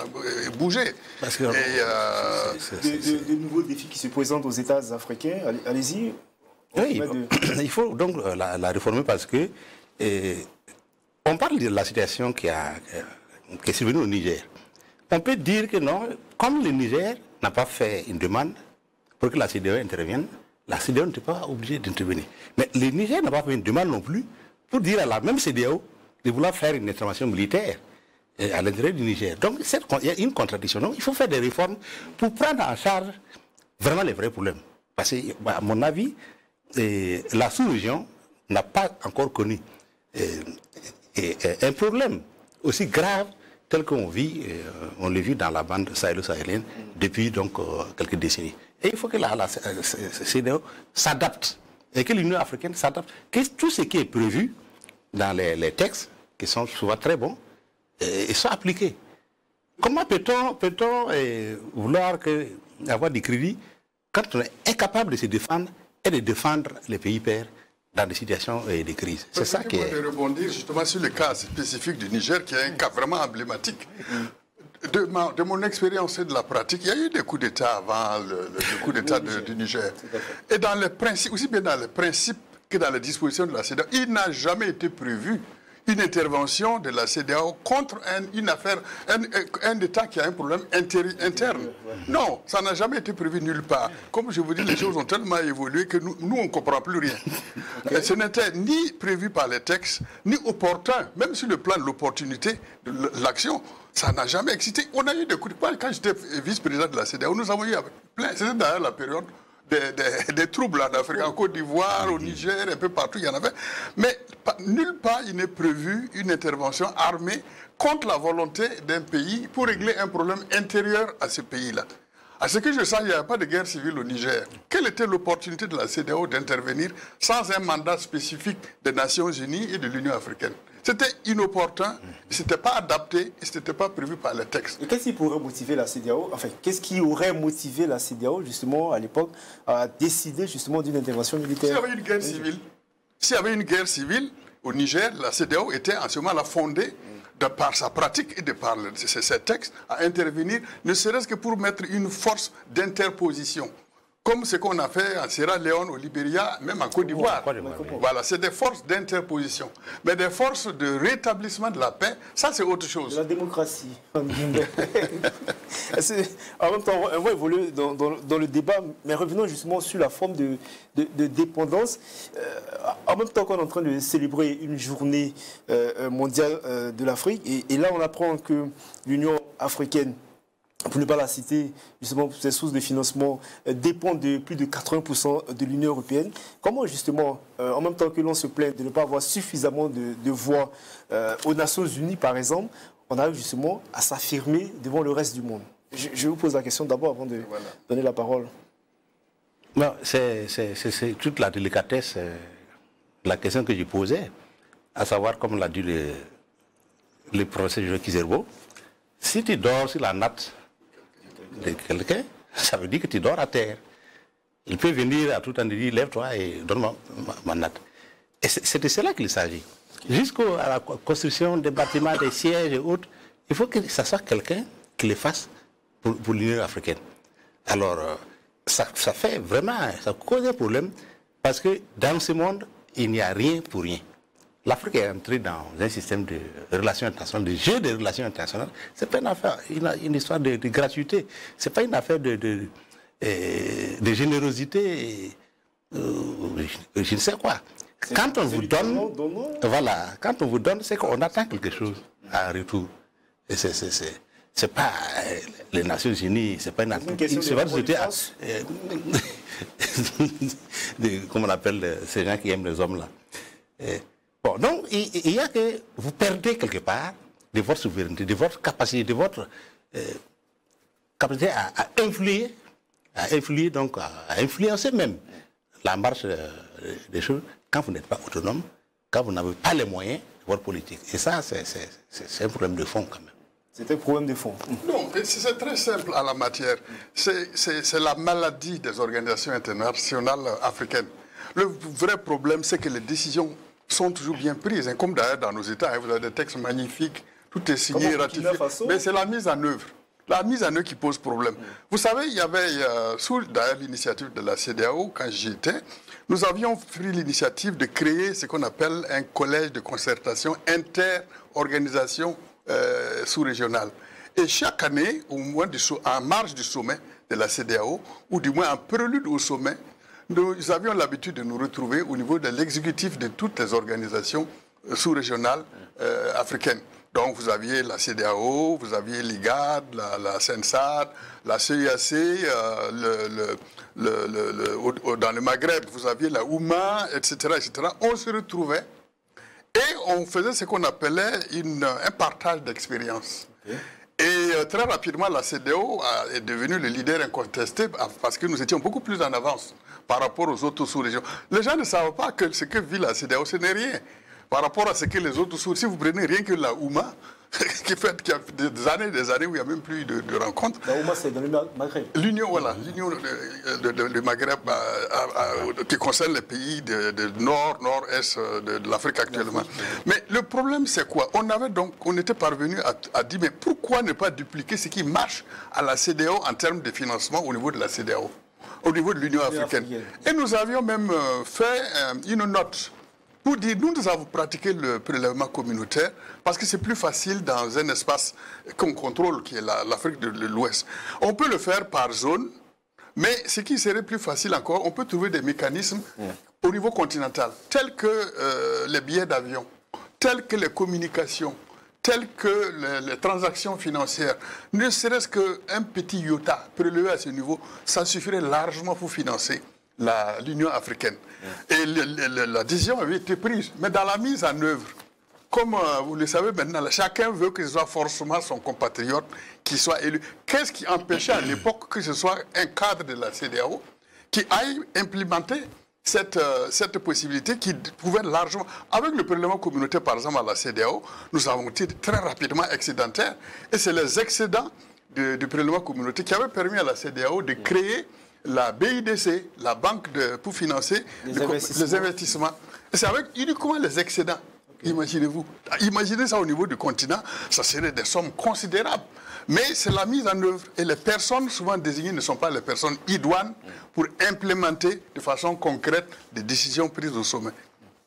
bougé. Parce que de nouveaux défis qui se présentent aux États africains, allez-y. Oui, il faut donc la réformer parce que on parle de la situation qui est survenue au Niger. On peut dire que non, comme le Niger n'a pas fait une demande pour que la CEDEAO intervienne, la CEDEAO n'était pas obligée d'intervenir. Mais le Niger n'a pas fait une demande non plus pour dire à la même CEDEAO de vouloir faire une intervention militaire à l'intérieur du Niger. Donc il y a une contradiction. Donc il faut faire des réformes pour prendre en charge vraiment les vrais problèmes. Parce que, à mon avis, la sous-région n'a pas encore connu un problème aussi grave tel qu'on vit, on le vit dans la bande sahélo-sahélienne depuis donc quelques décennies. Et il faut que la CEDEAO s'adapte et que l'Union africaine s'adapte. Que tout ce qui est prévu dans les textes, qui sont souvent très bons, soit appliqué. Comment peut-on vouloir avoir des crédits quand on est incapable de se défendre et de défendre les pays pairs dans des situations de crise? C'est ça qui est... de rebondir justement sur le cas spécifique du Niger, qui est un cas vraiment emblématique. De mon expérience et de la pratique, il y a eu des coups d'État avant le coup d'État du Niger. Et dans les principes, aussi bien dans les principes que dans les dispositions de la CEDEAO, il n'a jamais été prévu une intervention de la CEDEAO contre un État qui a un problème interne. Non, ça n'a jamais été prévu nulle part. Comme je vous dis, les choses ont tellement évolué que nous on ne comprend plus rien. Ce n'était ni prévu par les textes, ni opportun, même sur le plan de l'opportunité de l'action. Ça n'a jamais existé. On a eu des coups de poing. Quand j'étais vice-président de la CEDEAO, nous avons eu plein. C'était d'ailleurs la période des troubles en Afrique, en Côte d'Ivoire, au Niger, un peu partout, il y en avait. Mais nulle part il n'est prévu une intervention armée contre la volonté d'un pays pour régler un problème intérieur à ce pays-là. À ce que je sens, il n'y a pas de guerre civile au Niger. Quelle était l'opportunité de la CEDEAO d'intervenir sans un mandat spécifique des Nations Unies et de l'Union africaine? C'était inopportun, ce n'était pas adapté et ce n'était pas prévu par les textes. Et qu'est-ce qui pourrait motiver la CEDEAO, enfin, qu'est-ce qui aurait motivé la CEDEAO, justement, à l'époque, à décider, justement, d'une intervention militaire? S'il y avait une guerre civile, s'il y avait une guerre civile au Niger, la CEDEAO était en ce moment-là fondée, de par sa pratique et de par ses textes, à intervenir, ne serait-ce que pour mettre une force d'interposition. Comme ce qu'on a fait en Sierra Leone, au Libéria, même en Côte d'Ivoire. Voilà, c'est des forces d'interposition. Mais des forces de rétablissement de la paix, ça c'est autre chose. De la démocratie. En même temps, on va évoluer dans le débat, mais revenons justement sur la forme de dépendance. En même temps qu'on est en train de célébrer une journée mondiale de l'Afrique, et là on apprend que l'Union africaine, pour ne pas la citer, justement, ses sources de financement dépendent de plus de 80% de l'Union européenne. Comment, justement, en même temps que l'on se plaint de ne pas avoir suffisamment de voix aux Nations Unies, par exemple, on arrive justement à s'affirmer devant le reste du monde? Je vous pose la question d'abord avant de donner la parole. Non, c'est toute la délicatesse de la question que je posais, à savoir, comme l'a dit le professeur Jacques Kizerbo, si tu dors sur la natte de quelqu'un, ça veut dire que tu dors à terre. Il peut venir à tout temps et dire, lève-toi et donne-moi ma natte. Et c'est de cela qu'il s'agit. Jusqu'à la construction des bâtiments, des sièges et autres, il faut que ça soit quelqu'un qui le fasse pour l'Union africaine. Alors, ça fait vraiment, ça cause un problème, parce que dans ce monde, il n'y a rien pour rien. L'Afrique est entrée dans un système de relations internationales, de jeu de relations internationales. Ce n'est pas une affaire, une histoire de gratuité. Ce n'est pas une affaire de générosité, je ne sais quoi. Quand on vous donne, voilà, quand on vous donne, c'est qu'on attend quelque chose en retour. Et c'est pas les Nations Unies, c'est pas une question c'est pas une société. Comment on appelle ces gens qui aiment les hommes là. Bon, donc il y a que vous perdez quelque part de votre souveraineté, de votre capacité, de votre capacité à influer, donc à influencer même la marche des choses quand vous n'êtes pas autonome, quand vous n'avez pas les moyens de votre politique. Et ça, c'est un problème de fond quand même. C'est un problème de fond. Non, c'est très simple à la matière. C'est la maladie des organisations internationales africaines. Le vrai problème, c'est que les décisions sont toujours bien prises. Comme d'ailleurs dans nos États, vous avez des textes magnifiques, tout est signé, ratifié. Mais c'est la mise en œuvre. La mise en œuvre qui pose problème. Vous savez, il y avait, sous d'ailleurs l'initiative de la CEDEAO, quand j'y étais, nous avions pris l'initiative de créer ce qu'on appelle un collège de concertation inter-organisation sous-régionale. Et chaque année, au moins en marge du sommet de la CEDEAO, ou du moins en prélude au sommet, nous avions l'habitude de nous retrouver au niveau de l'exécutif de toutes les organisations sous-régionales africaines. Donc vous aviez la CEDEAO, vous aviez l'IGAD, la CENSAD, la CEAC, dans le Maghreb, vous aviez la OUMA, etc., etc. On se retrouvait et on faisait ce qu'on appelait un partage d'expérience. Okay. Et très rapidement, la CEDEAO est devenue le leader incontesté parce que nous étions beaucoup plus en avance par rapport aux autres sous-régions. Les gens ne savent pas que ce que vit la CEDEAO, ce n'est rien. Par rapport à ce que les autres sous-régions, si vous prenez rien que la OUMA, qui a des années où il n'y a même plus de rencontres. La OUMA, c'est dans le Maghreb. L'Union, voilà, l'Union du Maghreb qui concerne les pays de nord, nord-est de l'Afrique actuellement. Mais le problème, c'est quoi? On était parvenu à dire, mais pourquoi ne pas dupliquer ce qui marche à la CEDEAO en termes de financement au niveau de la CEDEAO, au niveau de l'Union africaine. Et nous avions même fait une note pour dire, nous avons pratiqué le prélèvement communautaire parce que c'est plus facile dans un espace qu'on contrôle, qui est l'Afrique de l'Ouest. On peut le faire par zone, mais ce qui serait plus facile encore, on peut trouver des mécanismes au niveau continental, tels que les billets d'avion, tels que les communications, tels que les transactions financières. Ne serait-ce qu'un petit iota prélevé à ce niveau, ça suffirait largement pour financer l'Union africaine. Et la décision avait été prise. Mais dans la mise en œuvre, comme vous le savez maintenant, chacun veut que ce soit forcément son compatriote qui soit élu. Qu'est-ce qui empêchait à l'époque que ce soit un cadre de la CEDEAO qui aille implémenter cette possibilité qui pouvait largement... Avec le prélèvement communautaire, par exemple, à la CEDEAO, nous avons été très rapidement excédentaires. Et c'est les excédents du prélèvement communautaire qui avaient permis à la CEDEAO de créer la BIDC, la banque pour financer les investissements. Et c'est avec uniquement les excédents. Imaginez-vous. Imaginez ça au niveau du continent, ça serait des sommes considérables. Mais c'est la mise en œuvre. Et les personnes souvent désignées ne sont pas les personnes idoines pour implémenter de façon concrète des décisions prises au sommet.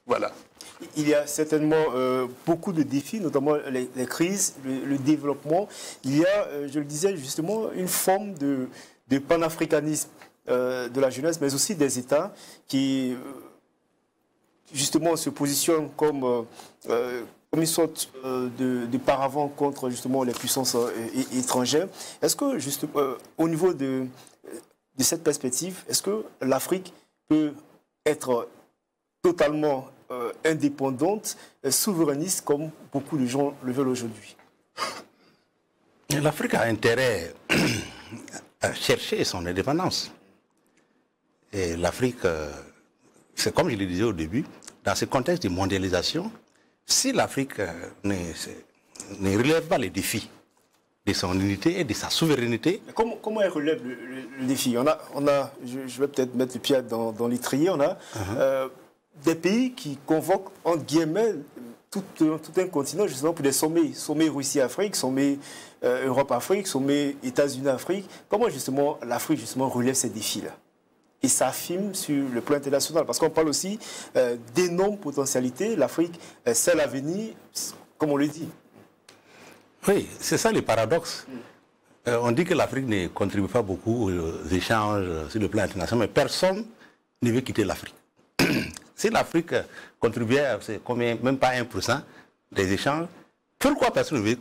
Voilà. Il y a certainement beaucoup de défis, notamment les crises, le développement. Il y a, je le disais justement, une forme de panafricanisme de la jeunesse, mais aussi des États qui, justement, se positionnent comme une sorte de paravent contre, justement, les puissances étrangères. Est-ce que, justement, au niveau de cette perspective, est-ce que l'Afrique peut être totalement indépendante, souverainiste, comme beaucoup de gens le veulent aujourd'hui? L'Afrique a intérêt à chercher son indépendance. Et l'Afrique, c'est comme je le disais au début, dans ce contexte de mondialisation, si l'Afrique ne relève pas les défis de son unité et de sa souveraineté... Comment elle relève le défi? Je vais peut-être mettre le pied dans l'étrier, on a des pays qui convoquent, entre guillemets, tout un continent justement pour des sommets Russie-Afrique, sommets Europe-Afrique, sommets États-Unis-Afrique. Comment justement l'Afrique relève ces défis-là? Et s'affirme sur le plan international, parce qu'on parle aussi d'énormes potentialités. L'Afrique, c'est l'avenir, comme on le dit. Oui, c'est ça le paradoxe. On dit que l'Afrique ne contribue pas beaucoup aux échanges sur le plan international, mais personne ne veut quitter l'Afrique. Si l'Afrique contribuait à combien, même pas 1% des échanges, pourquoi personne ne veut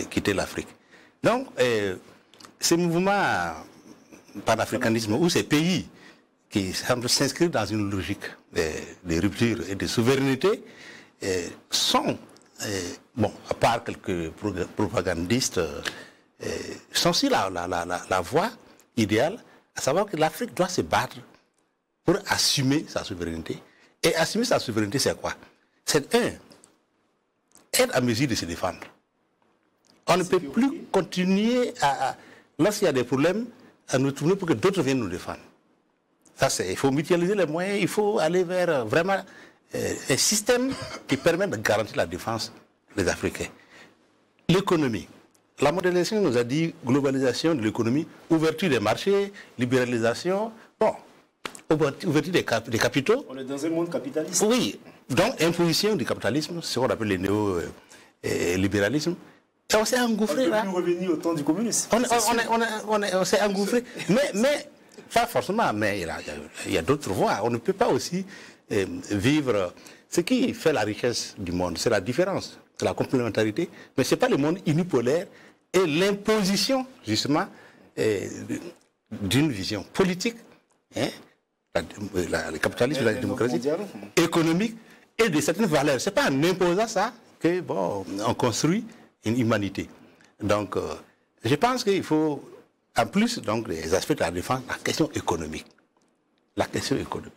quitter l'Afrique? Donc, ces mouvements panafricanisme ou ces pays qui semblent s'inscrire dans une logique de rupture et de souveraineté sont, bon, à part quelques propagandistes, sont aussi la voie idéale, à savoir que l'Afrique doit se battre pour assumer sa souveraineté. Et assumer sa souveraineté, c'est quoi? C'est être à mesure de se défendre. On ne peut plus continuer lorsqu'il y a des problèmes, à nous tourner pour que d'autres viennent nous défendre. Il faut mutualiser les moyens, il faut aller vers vraiment un système qui permet de garantir la défense des Africains. L'économie. La mondialisation nous a dit globalisation de l'économie, ouverture des marchés, libéralisation, bon, ouverture des capitaux. On est dans un monde capitaliste. Oui, donc imposition du capitalisme, ce qu'on appelle le néolibéralisme. Et on s'est engouffré là. On ne peut plus revenir au temps du communisme. On s'est engouffré. Mais, pas forcément, mais il y a d'autres voies. On ne peut pas aussi vivre. Ce qui fait la richesse du monde, c'est la différence, c'est la complémentarité, mais ce n'est pas le monde unipolaire et l'imposition, justement, d'une vision politique, hein, le capitalisme, la démocratie, économique et de certaines valeurs. Ce n'est pas en imposant ça que, bon, on construit une humanité. Donc, je pense qu'il faut, en plus donc, des aspects de la défense, la question économique. La question économique.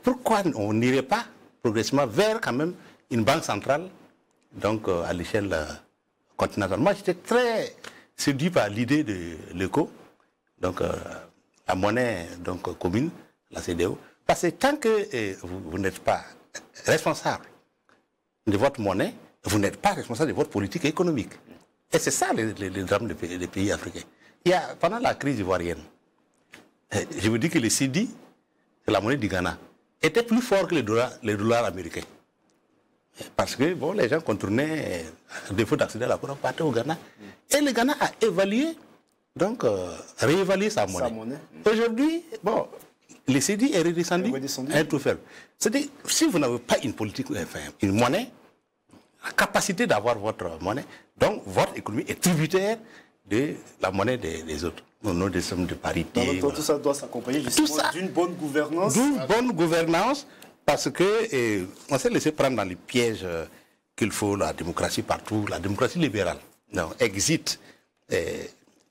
Pourquoi on n'irait pas progressivement vers quand même une banque centrale, donc à l'échelle continentale? Moi, j'étais très séduit par l'idée de l'ECO, donc la monnaie donc, commune, la CEDEAO, parce que tant que vous n'êtes pas responsable de votre monnaie, vous n'êtes pas responsable de votre politique économique. Et c'est ça le drame des pays africains. Pendant la crise ivoirienne, je vous dis que le CEDI, c'est la monnaie du Ghana, était plus fort que le dollar américain. Parce que bon, les gens contournaient, à défaut d'accéder à la cour, partaient au Ghana. Et le Ghana a évalué, donc réévalué sa monnaie. Aujourd'hui, bon, le CEDI est redescendu à un taux faible. C'est-à-dire, si vous n'avez pas une politique, enfin, une monnaie, la capacité d'avoir votre monnaie, donc votre économie est tributaire de la monnaie des autres. Au nom des sommes de parité. Tout ça doit s'accompagner justement d'une bonne gouvernance. D'une bonne gouvernance, parce que on s'est laissé prendre dans les pièges qu'il faut la démocratie partout, la démocratie libérale. Non, exit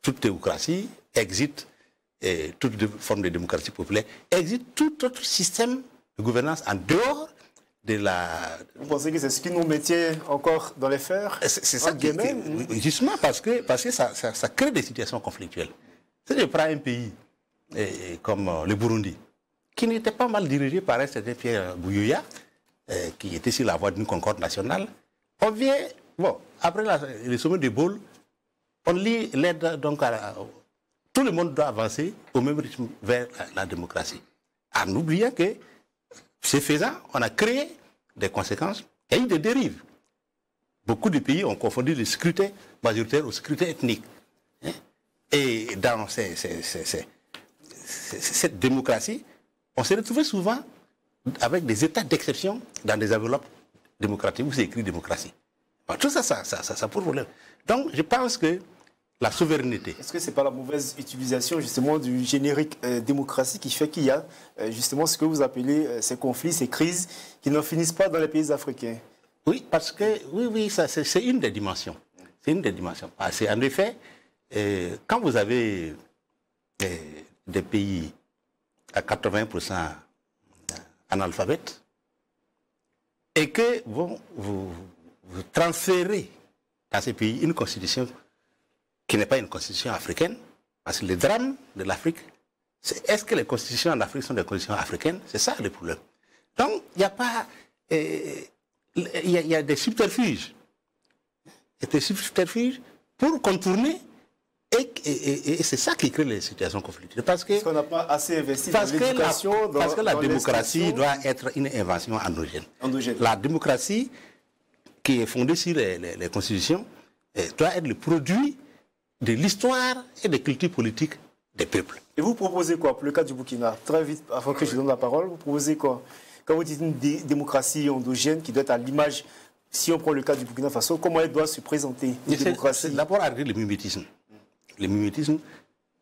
toute théocratie, exit toute forme de démocratie populaire, exit tout autre système de gouvernance en dehors de la... Vous pensez que c'est ce qui nous mettait encore dans les fers? C'est ça qui est... Justement parce que ça crée des situations conflictuelles. Si je prends un pays comme le Burundi, qui n'était pas mal dirigé par un certain Pierre Buyoya, qui était sur la voie d'une concorde nationale, on vient, bon, après le sommet de Bâle, on lit l'aide, donc tout le monde doit avancer au même rythme vers la démocratie. En oubliant que, ce faisant, on a créé des conséquences, il y a eu des dérives. Beaucoup de pays ont confondu le scrutin majoritaire au scrutin ethnique. Et dans cette démocratie, on s'est retrouvé souvent avec des états d'exception dans des enveloppes démocratiques où c'est écrit démocratie. Alors, tout ça pose problème. Donc, je pense que la souveraineté... Est-ce que ce n'est pas la mauvaise utilisation justement du générique démocratie qui fait qu'il y a justement ce que vous appelez ces conflits, ces crises qui n'en finissent pas dans les pays africains? Oui, parce que, oui, c'est une des dimensions. C'est une des dimensions. C'est en effet... quand vous avez des pays à 80% analphabètes et que vous transférez dans ces pays une constitution qui n'est pas une constitution africaine, parce que le drame de l'Afrique, c'est est-ce que les constitutions en Afrique sont des constitutions africaines? C'est ça le problème. Donc, il n'y a pas... il y a des subterfuges. Des subterfuges pour contourner. Et c'est ça qui crée les situations conflictuelles. Parce qu'on n'a pas assez investi dans l'éducation. Parce que la démocratie doit être une invention endogène. La démocratie, qui est fondée sur les constitutions, doit être le produit de l'histoire et des cultures politiques des peuples. Et vous proposez quoi pour le cas du Burkina? Très vite, avant que je donne la parole, vous proposez quoi? Quand vous dites une démocratie endogène qui doit être à l'image, si on prend le cas du Burkina Faso, comment elle doit se présenter, une démocratie? D'abord, arrêter le mimétisme. Le mimétisme,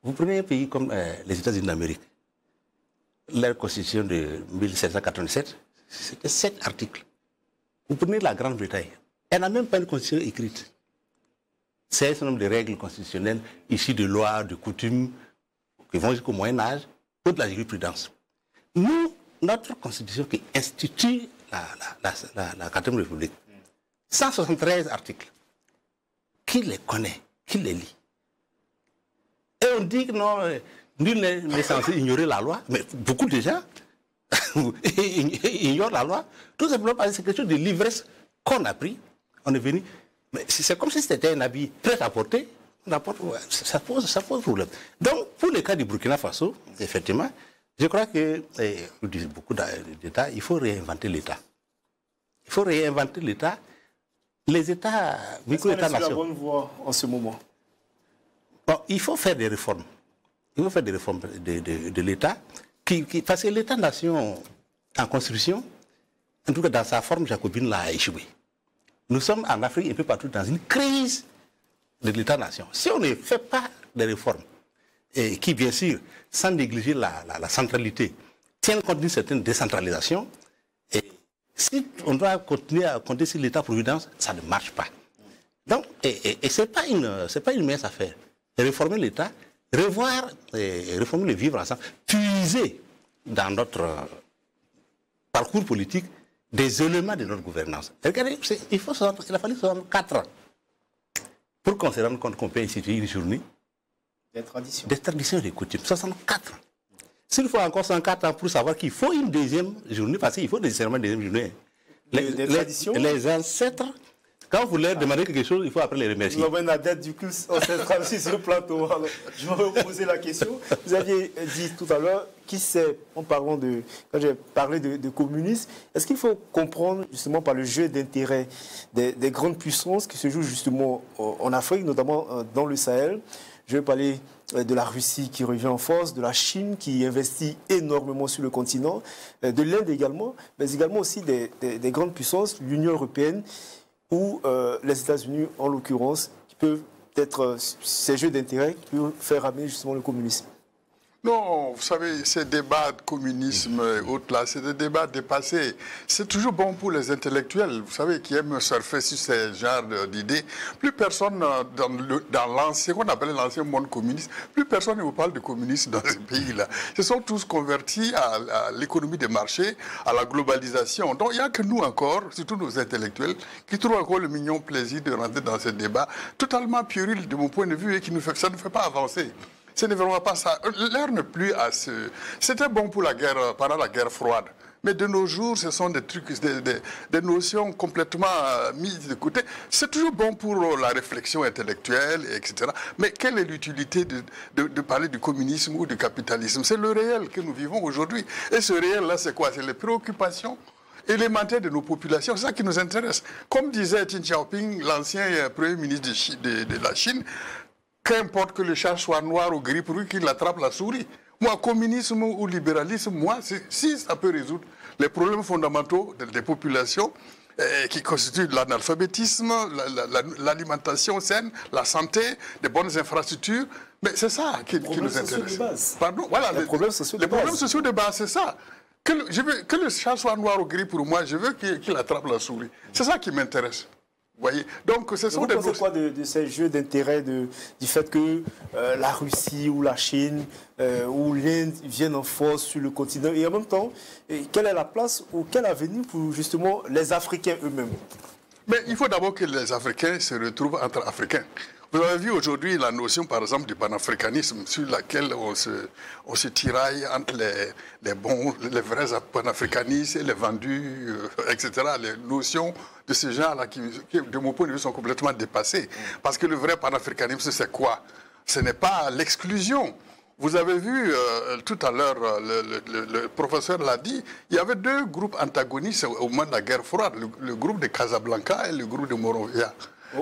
vous prenez un pays comme les États-Unis d'Amérique. Leur constitution de 1787, c'était 7 articles. Vous prenez la Grande-Bretagne, elle n'a même pas une constitution écrite. C'est un certain nombre de règles constitutionnelles issues de lois, de coutumes, qui vont jusqu'au Moyen-Âge, ou de la jurisprudence. Nous, notre constitution qui institue la 4e République, 173 articles. Qui les connaît? Qui les lit? Et on dit que non, nul n'est censé ignorer la loi, mais beaucoup de gens ignorent la loi, tout simplement parce que c'est quelque chose de l'ivresse qu'on a pris. On est venu, mais c'est comme si c'était un habit prêt à porter, ça pose problème. Donc, pour le cas du Burkina Faso, effectivement, je crois que, vous dites beaucoup d'États, il faut réinventer l'État. Il faut réinventer l'État. Les États, micro-États-nations. Est-ce qu'on est sur la bonne voie en ce moment? Bon, il faut faire des réformes. Il faut faire des réformes de l'État. Parce que l'État-nation en construction, en tout cas dans sa forme jacobine, là, a échoué. Nous sommes en Afrique un peu partout dans une crise de l'État-nation. Si on ne fait pas des réformes, et qui, bien sûr, sans négliger la centralité, tiennent compte d'une certaine décentralisation, et si on doit continuer à compter sur l'État-providence, ça ne marche pas. Donc, et ce n'est pas une mince affaire. Réformer l'État, réformer le vivre ensemble, puiser dans notre parcours politique des éléments de notre gouvernance. Regardez, il a fallu 64 ans pour qu'on se rende compte qu'on peut instituer une journée des traditions et des coutumes. 64 ans. S'il faut encore 64 ans pour savoir qu'il faut une deuxième journée, parce qu'il faut nécessairement une deuxième journée. Les ancêtres, quand vous leur demandez quelque chose, il faut après les remercier. Nous avons une adepte du coup ancestral aussi sur le plateau. Alors, je vais vous poser la question. Vous aviez dit tout à l'heure, qui sait, en parlant de, quand j'ai parlé de communisme, est-ce qu'il faut comprendre justement par le jeu d'intérêt des grandes puissances qui se jouent justement en Afrique, notamment dans le Sahel? Je vais parler de la Russie qui revient en force, de la Chine qui investit énormément sur le continent, de l'Inde également, mais également aussi des grandes puissances, l'Union européenne ou les États-Unis en l'occurrence, qui peuvent être ces jeux d'intérêt qui peuvent faire ramener justement le communisme. Non, vous savez, ces débats de communisme et autres là, c'est des débats dépassés. C'est toujours bon pour les intellectuels, vous savez, qui aiment surfer sur ces genres d'idées. Plus personne dans l'ancien, qu'on appelle l'ancien monde communiste, plus personne ne vous parle de communisme dans ces pays-là. Ils sont tous convertis à l'économie des marchés, à la globalisation. Donc il n'y a que nous encore, surtout nos intellectuels, qui trouvent encore le mignon plaisir de rentrer dans ces débats totalement puérils de mon point de vue et qui ça ne fait pas avancer. Ce n'est vraiment pas ça. L'heure n'est plus à ce... C'était bon pour la guerre, pendant la guerre froide. Mais de nos jours, ce sont des trucs, des notions complètement mises de côté. C'est toujours bon pour la réflexion intellectuelle, etc. Mais quelle est l'utilité de parler du communisme ou du capitalisme? C'est le réel que nous vivons aujourd'hui. Et ce réel-là, c'est quoi? C'est les préoccupations élémentaires de nos populations. C'est ça qui nous intéresse. Comme disait Deng Xiaoping, l'ancien Premier ministre de la Chine, qu'importe que le chat soit noir ou gris, pour lui qu'il attrape la souris. Moi, communisme ou libéralisme, moi, si ça peut résoudre les problèmes fondamentaux des populations qui constituent l'analphabétisme, l'alimentation saine, la santé, des bonnes infrastructures, mais c'est ça qui nous intéresse. Pardon, voilà, les problèmes sociaux de base, c'est ça. Que le chat soit noir ou gris pour moi, je veux qu'il attrape la souris. C'est ça qui m'intéresse. Voyez. Donc, ce sont vous pensez quoi de ces jeux d'intérêt, du fait que la Russie ou la Chine ou l'Inde viennent en force sur le continent, et en même temps, quelle est la place ou quel avenir pour justement les Africains eux-mêmes? Mais il faut d'abord que les Africains se retrouvent entre Africains. Vous avez vu aujourd'hui la notion, par exemple, du panafricanisme, sur laquelle on se tiraille entre les vrais panafricanistes et les vendus, etc. Les notions de ce genre-là qui, de mon point de vue, sont complètement dépassées. Parce que le vrai panafricanisme, c'est quoi? Ce n'est pas l'exclusion. Vous avez vu tout à l'heure, le professeur l'a dit, il y avait deux groupes antagonistes au moment de la guerre froide, le groupe de Casablanca et le groupe de Monrovia.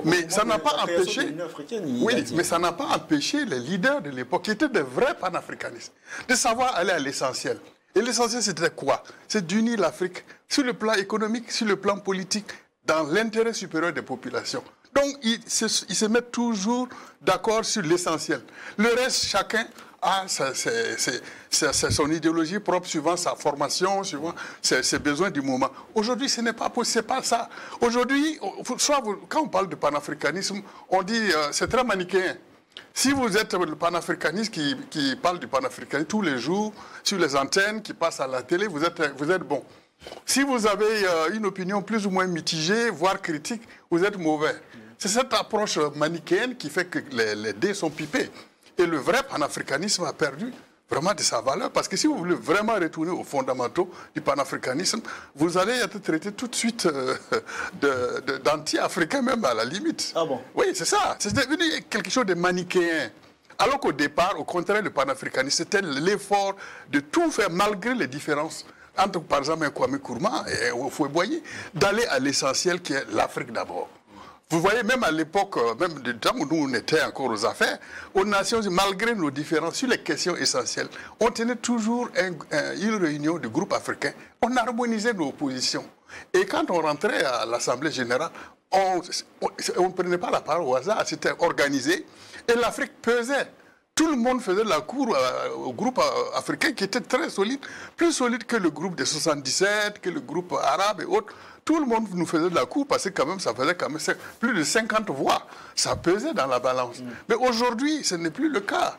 Mais ça n'a pas empêché... Oui, mais ça n'a pas empêché les leaders de l'époque, qui étaient des vrais panafricanistes, de savoir aller à l'essentiel. Et l'essentiel, c'était quoi? C'est d'unir l'Afrique sur le plan économique, sur le plan politique, dans l'intérêt supérieur des populations. Donc, ils se mettent toujours d'accord sur l'essentiel. Le reste, chacun a son idéologie propre, suivant sa formation, suivant ses besoins du moment. Aujourd'hui, ce n'est pas possible, c'est pas ça. Aujourd'hui, quand on parle de panafricanisme, on dit c'est très manichéen. Si vous êtes le panafricaniste qui parle du panafricanisme tous les jours, sur les antennes, qui passe à la télé, vous êtes bon. Si vous avez une opinion plus ou moins mitigée, voire critique, vous êtes mauvais. C'est cette approche manichéenne qui fait que les dés sont pipés. Et le vrai panafricanisme a perdu vraiment de sa valeur. Parce que si vous voulez vraiment retourner aux fondamentaux du panafricanisme, vous allez être traité tout de suite d'anti-africain même à la limite. Ah bon? Oui, c'est ça. C'est devenu quelque chose de manichéen. Alors qu'au départ, au contraire, le panafricanisme, c'était l'effort de tout faire malgré les différences entre, par exemple, un Kwame Nkrumah et Houphouët-Boigny, d'aller à l'essentiel qui est l'Afrique d'abord. Vous voyez, même à l'époque, même du temps où nous on était encore aux affaires, aux Nations Unies, malgré nos différences sur les questions essentielles, on tenait toujours une réunion du groupe africain, on harmonisait nos positions. Et quand on rentrait à l'Assemblée générale, on ne prenait pas la parole au hasard, c'était organisé, et l'Afrique pesait. Tout le monde faisait la cour au groupe africain qui était très solide, plus solide que le groupe des 77, que le groupe arabe et autres. Tout le monde nous faisait de la cour parce que quand même, ça faisait quand même plus de 50 voix. Ça pesait dans la balance. Mais aujourd'hui, ce n'est plus le cas.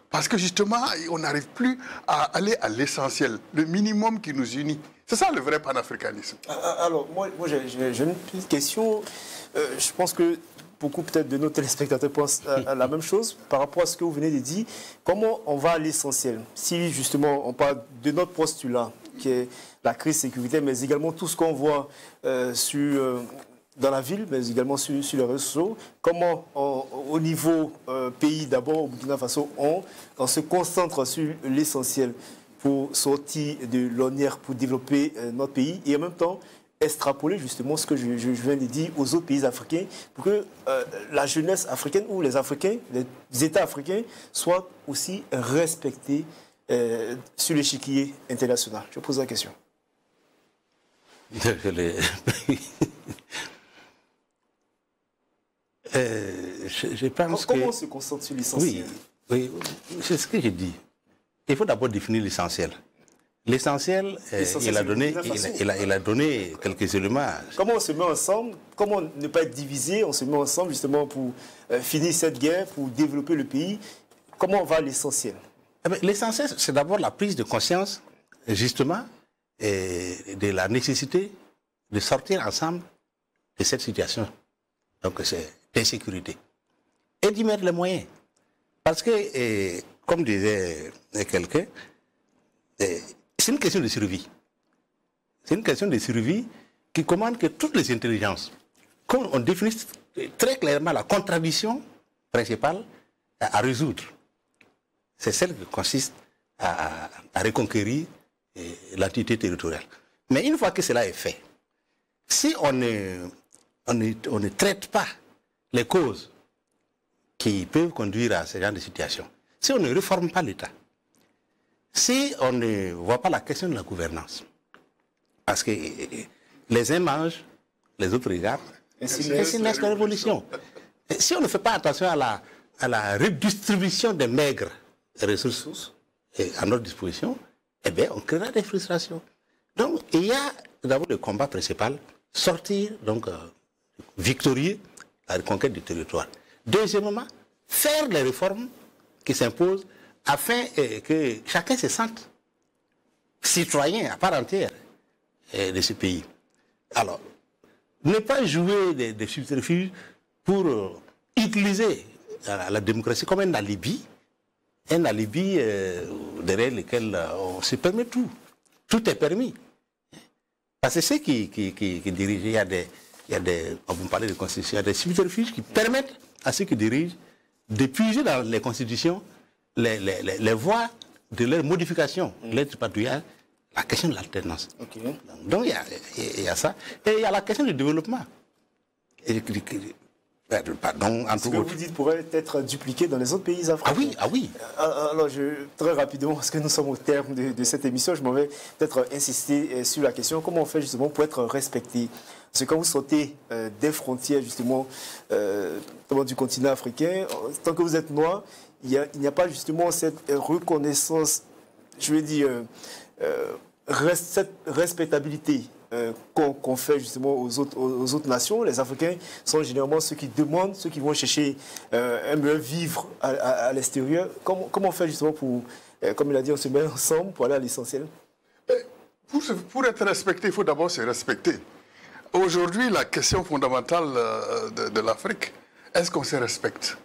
Parce que justement, on n'arrive plus à aller à l'essentiel, le minimum qui nous unit. C'est ça le vrai panafricanisme. Alors, moi j'ai une petite question. Je pense que beaucoup peut-être de nos téléspectateurs pensent à la même chose par rapport à ce que vous venez de dire. Comment on va à l'essentiel? Si justement on parle de notre postulat, qui est la crise sécuritaire, mais également tout ce qu'on voit dans la ville, mais également sur les réseaux sociaux, comment au niveau pays d'abord, au Burkina Faso, on se concentre sur l'essentiel pour sortir de l'ornière, pour développer notre pays et en même temps extrapoler justement ce que je viens de dire aux autres pays africains pour que la jeunesse africaine ou les Africains, les États africains soient aussi respectés sur l'échiquier international. Je pose la question. Je pense Comment on se concentre sur l'essentiel? Oui, c'est ce que je dis. Il faut d'abord définir l'essentiel. L'essentiel, il a donné quelques éléments. Comment on se met ensemble? Comment ne pas être divisé? On se met ensemble justement pour finir cette guerre, pour développer le pays. Comment on va à l'essentiel? L'essentiel, c'est d'abord la prise de conscience, justement, de la nécessité de sortir ensemble de cette situation. Donc, c'est d'insécurité. Et d'y mettre les moyens. Parce que, comme disait quelqu'un, c'est une question de survie. C'est une question de survie qui commande que toutes les intelligences, comme on définit très clairement la contradiction principale à résoudre, c'est celle qui consiste à reconquérir l'entité territoriale. Mais une fois que cela est fait, si on ne traite pas les causes qui peuvent conduire à ce genre de situation, si on ne réforme pas l'État, si on ne voit pas la question de la gouvernance, parce que les uns mangent, les autres regardent, ainsi naît la révolution. Et si on ne fait pas attention à la redistribution des maigres ressources à notre disposition, eh bien, on créera des frustrations. Donc, il y a d'abord le combat principal, sortir donc victorieux à la reconquête du territoire. Deuxièmement, faire les réformes qui s'imposent afin que chacun se sente citoyen à part entière de ce pays. Alors, ne pas jouer des subterfuges pour utiliser la démocratie comme un alibi derrière lequel on se permet tout. Tout est permis. Parce que ceux qui dirigent, on vous parlait de constitution, il y a des subterfuges qui permettent à ceux qui dirigent de puiser dans les constitutions les voies de leur modification, leur tripatouillage, la question de l'alternance. Okay. Donc il y a ça. Et il y a la question du développement. Et Pardon, ce que vous dites pourrait être dupliqué dans les autres pays africains. Ah oui. Alors, très rapidement, parce que nous sommes au terme de cette émission, je m'en vais peut-être insister sur la question, comment on fait justement pour être respecté? Parce que quand vous sortez des frontières justement du continent africain, tant que vous êtes noir, il n'y a pas justement cette reconnaissance, je veux dire, cette respectabilité qu'on fait justement aux autres nations. Les Africains sont généralement ceux qui demandent, ceux qui vont chercher un meilleur vivre à l'extérieur. Comment on fait justement pour, comme il a dit, on se met ensemble pour aller à l'essentiel? Pour être respecté, il faut d'abord se respecter. Aujourd'hui, la question fondamentale de l'Afrique, est-ce qu'on se respecte?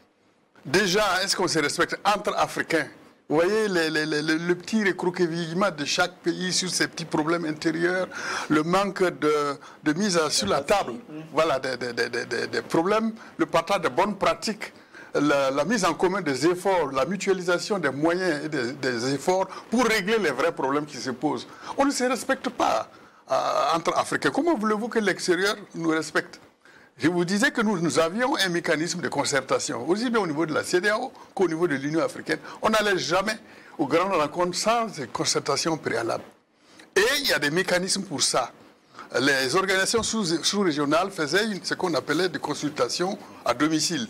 Déjà, est-ce qu'on se respecte entre Africains? Vous voyez le petit recroquevillement de chaque pays sur ses petits problèmes intérieurs, le manque de mise sur la table, voilà, des problèmes, le partage de bonnes pratiques, la mise en commun des efforts, la mutualisation des moyens et des efforts pour régler les vrais problèmes qui se posent. On ne se respecte pas entre Africains. Comment voulez-vous que l'extérieur nous respecte? Je vous disais que nous avions un mécanisme de concertation, aussi bien au niveau de la CEDEAO qu'au niveau de l'Union africaine. On n'allait jamais aux grandes rencontres sans concertation préalable. Et il y a des mécanismes pour ça. Les organisations sous-régionales faisaient ce qu'on appelait des consultations à domicile.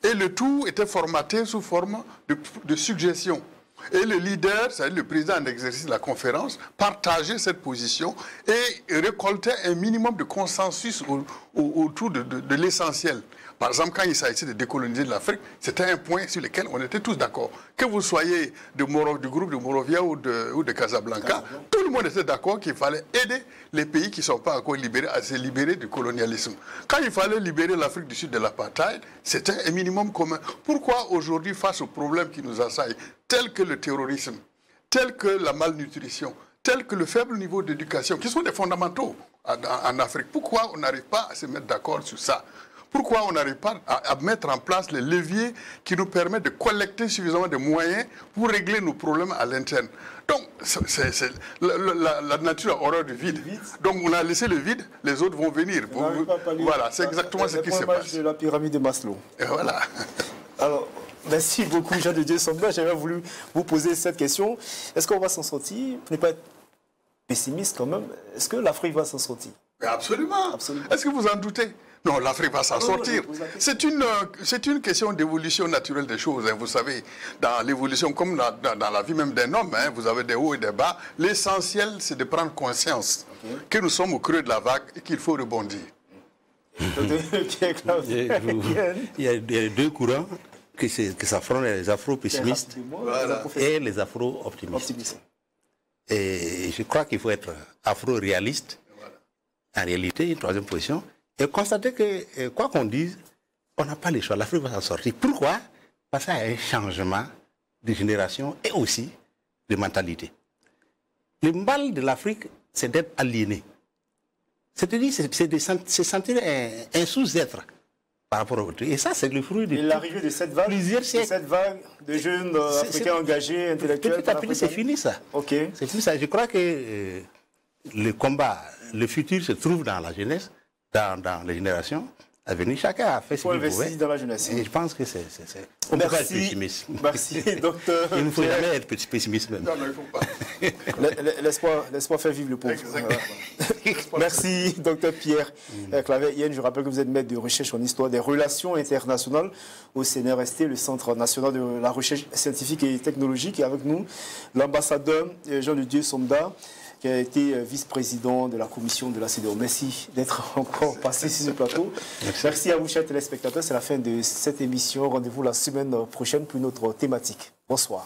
Et le tout était formaté sous forme de suggestions. Et le leader, c'est-à-dire le président en exercice de la conférence, partageait cette position et récoltait un minimum de consensus autour de l'essentiel. Par exemple, quand il s'agissait de décoloniser l'Afrique, c'était un point sur lequel on était tous d'accord. Que vous soyez du groupe de Morovia ou de Casablanca, tout le monde était d'accord qu'il fallait aider les pays qui ne sont pas encore libérés à se libérer du colonialisme. Quand il fallait libérer l'Afrique du Sud de l'apartheid, c'était un minimum commun. Pourquoi aujourd'hui, face aux problèmes qui nous assaillent, tels que le terrorisme, tels que la malnutrition, tels que le faible niveau d'éducation, qui sont des fondamentaux en Afrique, pourquoi on n'arrive pas à se mettre d'accord sur ça? Pourquoi on n'arrive pas à mettre en place les leviers qui nous permettent de collecter suffisamment de moyens pour régler nos problèmes à l'interne? Donc, la nature a horreur du vide. Donc, on a laissé le vide, les autres vont venir. Voilà, c'est exactement ce qui se passe. De la pyramide de Maslow. Et voilà. Alors, merci beaucoup, Jean de Dieu Somda. J'avais voulu vous poser cette question. Est-ce qu'on va s'en sortir? Pour ne pas être pessimiste quand même, est-ce que l'Afrique va s'en sortir? Absolument. Est-ce que vous en doutez? Non, l'Afrique va s'en sortir. C'est une question d'évolution naturelle des choses. Hein. Vous savez, dans l'évolution, comme dans la vie même d'un homme, hein, vous avez des hauts et des bas. L'essentiel, c'est de prendre conscience que nous sommes au creux de la vague et qu'il faut rebondir. Il y a deux courants qui s'affrontent, les afro-pessimistes et les afro-optimistes. Et je crois qu'il faut être afro-réaliste, en réalité, une troisième position, et constater que, quoi qu'on dise, on n'a pas le choix. L'Afrique va s'en sortir. Pourquoi? Parce qu'il y a un changement de génération et aussi de mentalité. Le mal de l'Afrique, c'est d'être aliéné. C'est-à-dire, c'est de se sentir un sous-être par rapport aux autres. Et ça, c'est le fruit de l'arrivée de cette vague, plusieurs siècles. Cette vague de jeunes africains engagés, intellectuels. Petit à petit, c'est fini ça. Okay. C'est fini ça. Je crois que le combat, le futur se trouve dans la jeunesse, dans les générations à venir. Chacun a fait ce qu'il pouvait. Dans la jeunesse. Et je pense que c'est... On ne peut pas être pessimiste. Merci, docteur. Il ne faut jamais être pessimiste même. Non, il ne faut pas. L'espoir fait vivre le pauvre. Merci, docteur Pierre Claver-Hyène. Je rappelle que vous êtes maître de recherche en histoire des relations internationales au CNRST, le Centre national de la recherche scientifique et technologique. Et avec nous, l'ambassadeur Jean de Dieu Somda, qui a été vice-président de la commission de la CEDEAO. Merci d'être encore passé sur ce plateau. Merci à vous, chers téléspectateurs. C'est la fin de cette émission. Rendez-vous la semaine prochaine pour une autre thématique. Bonsoir.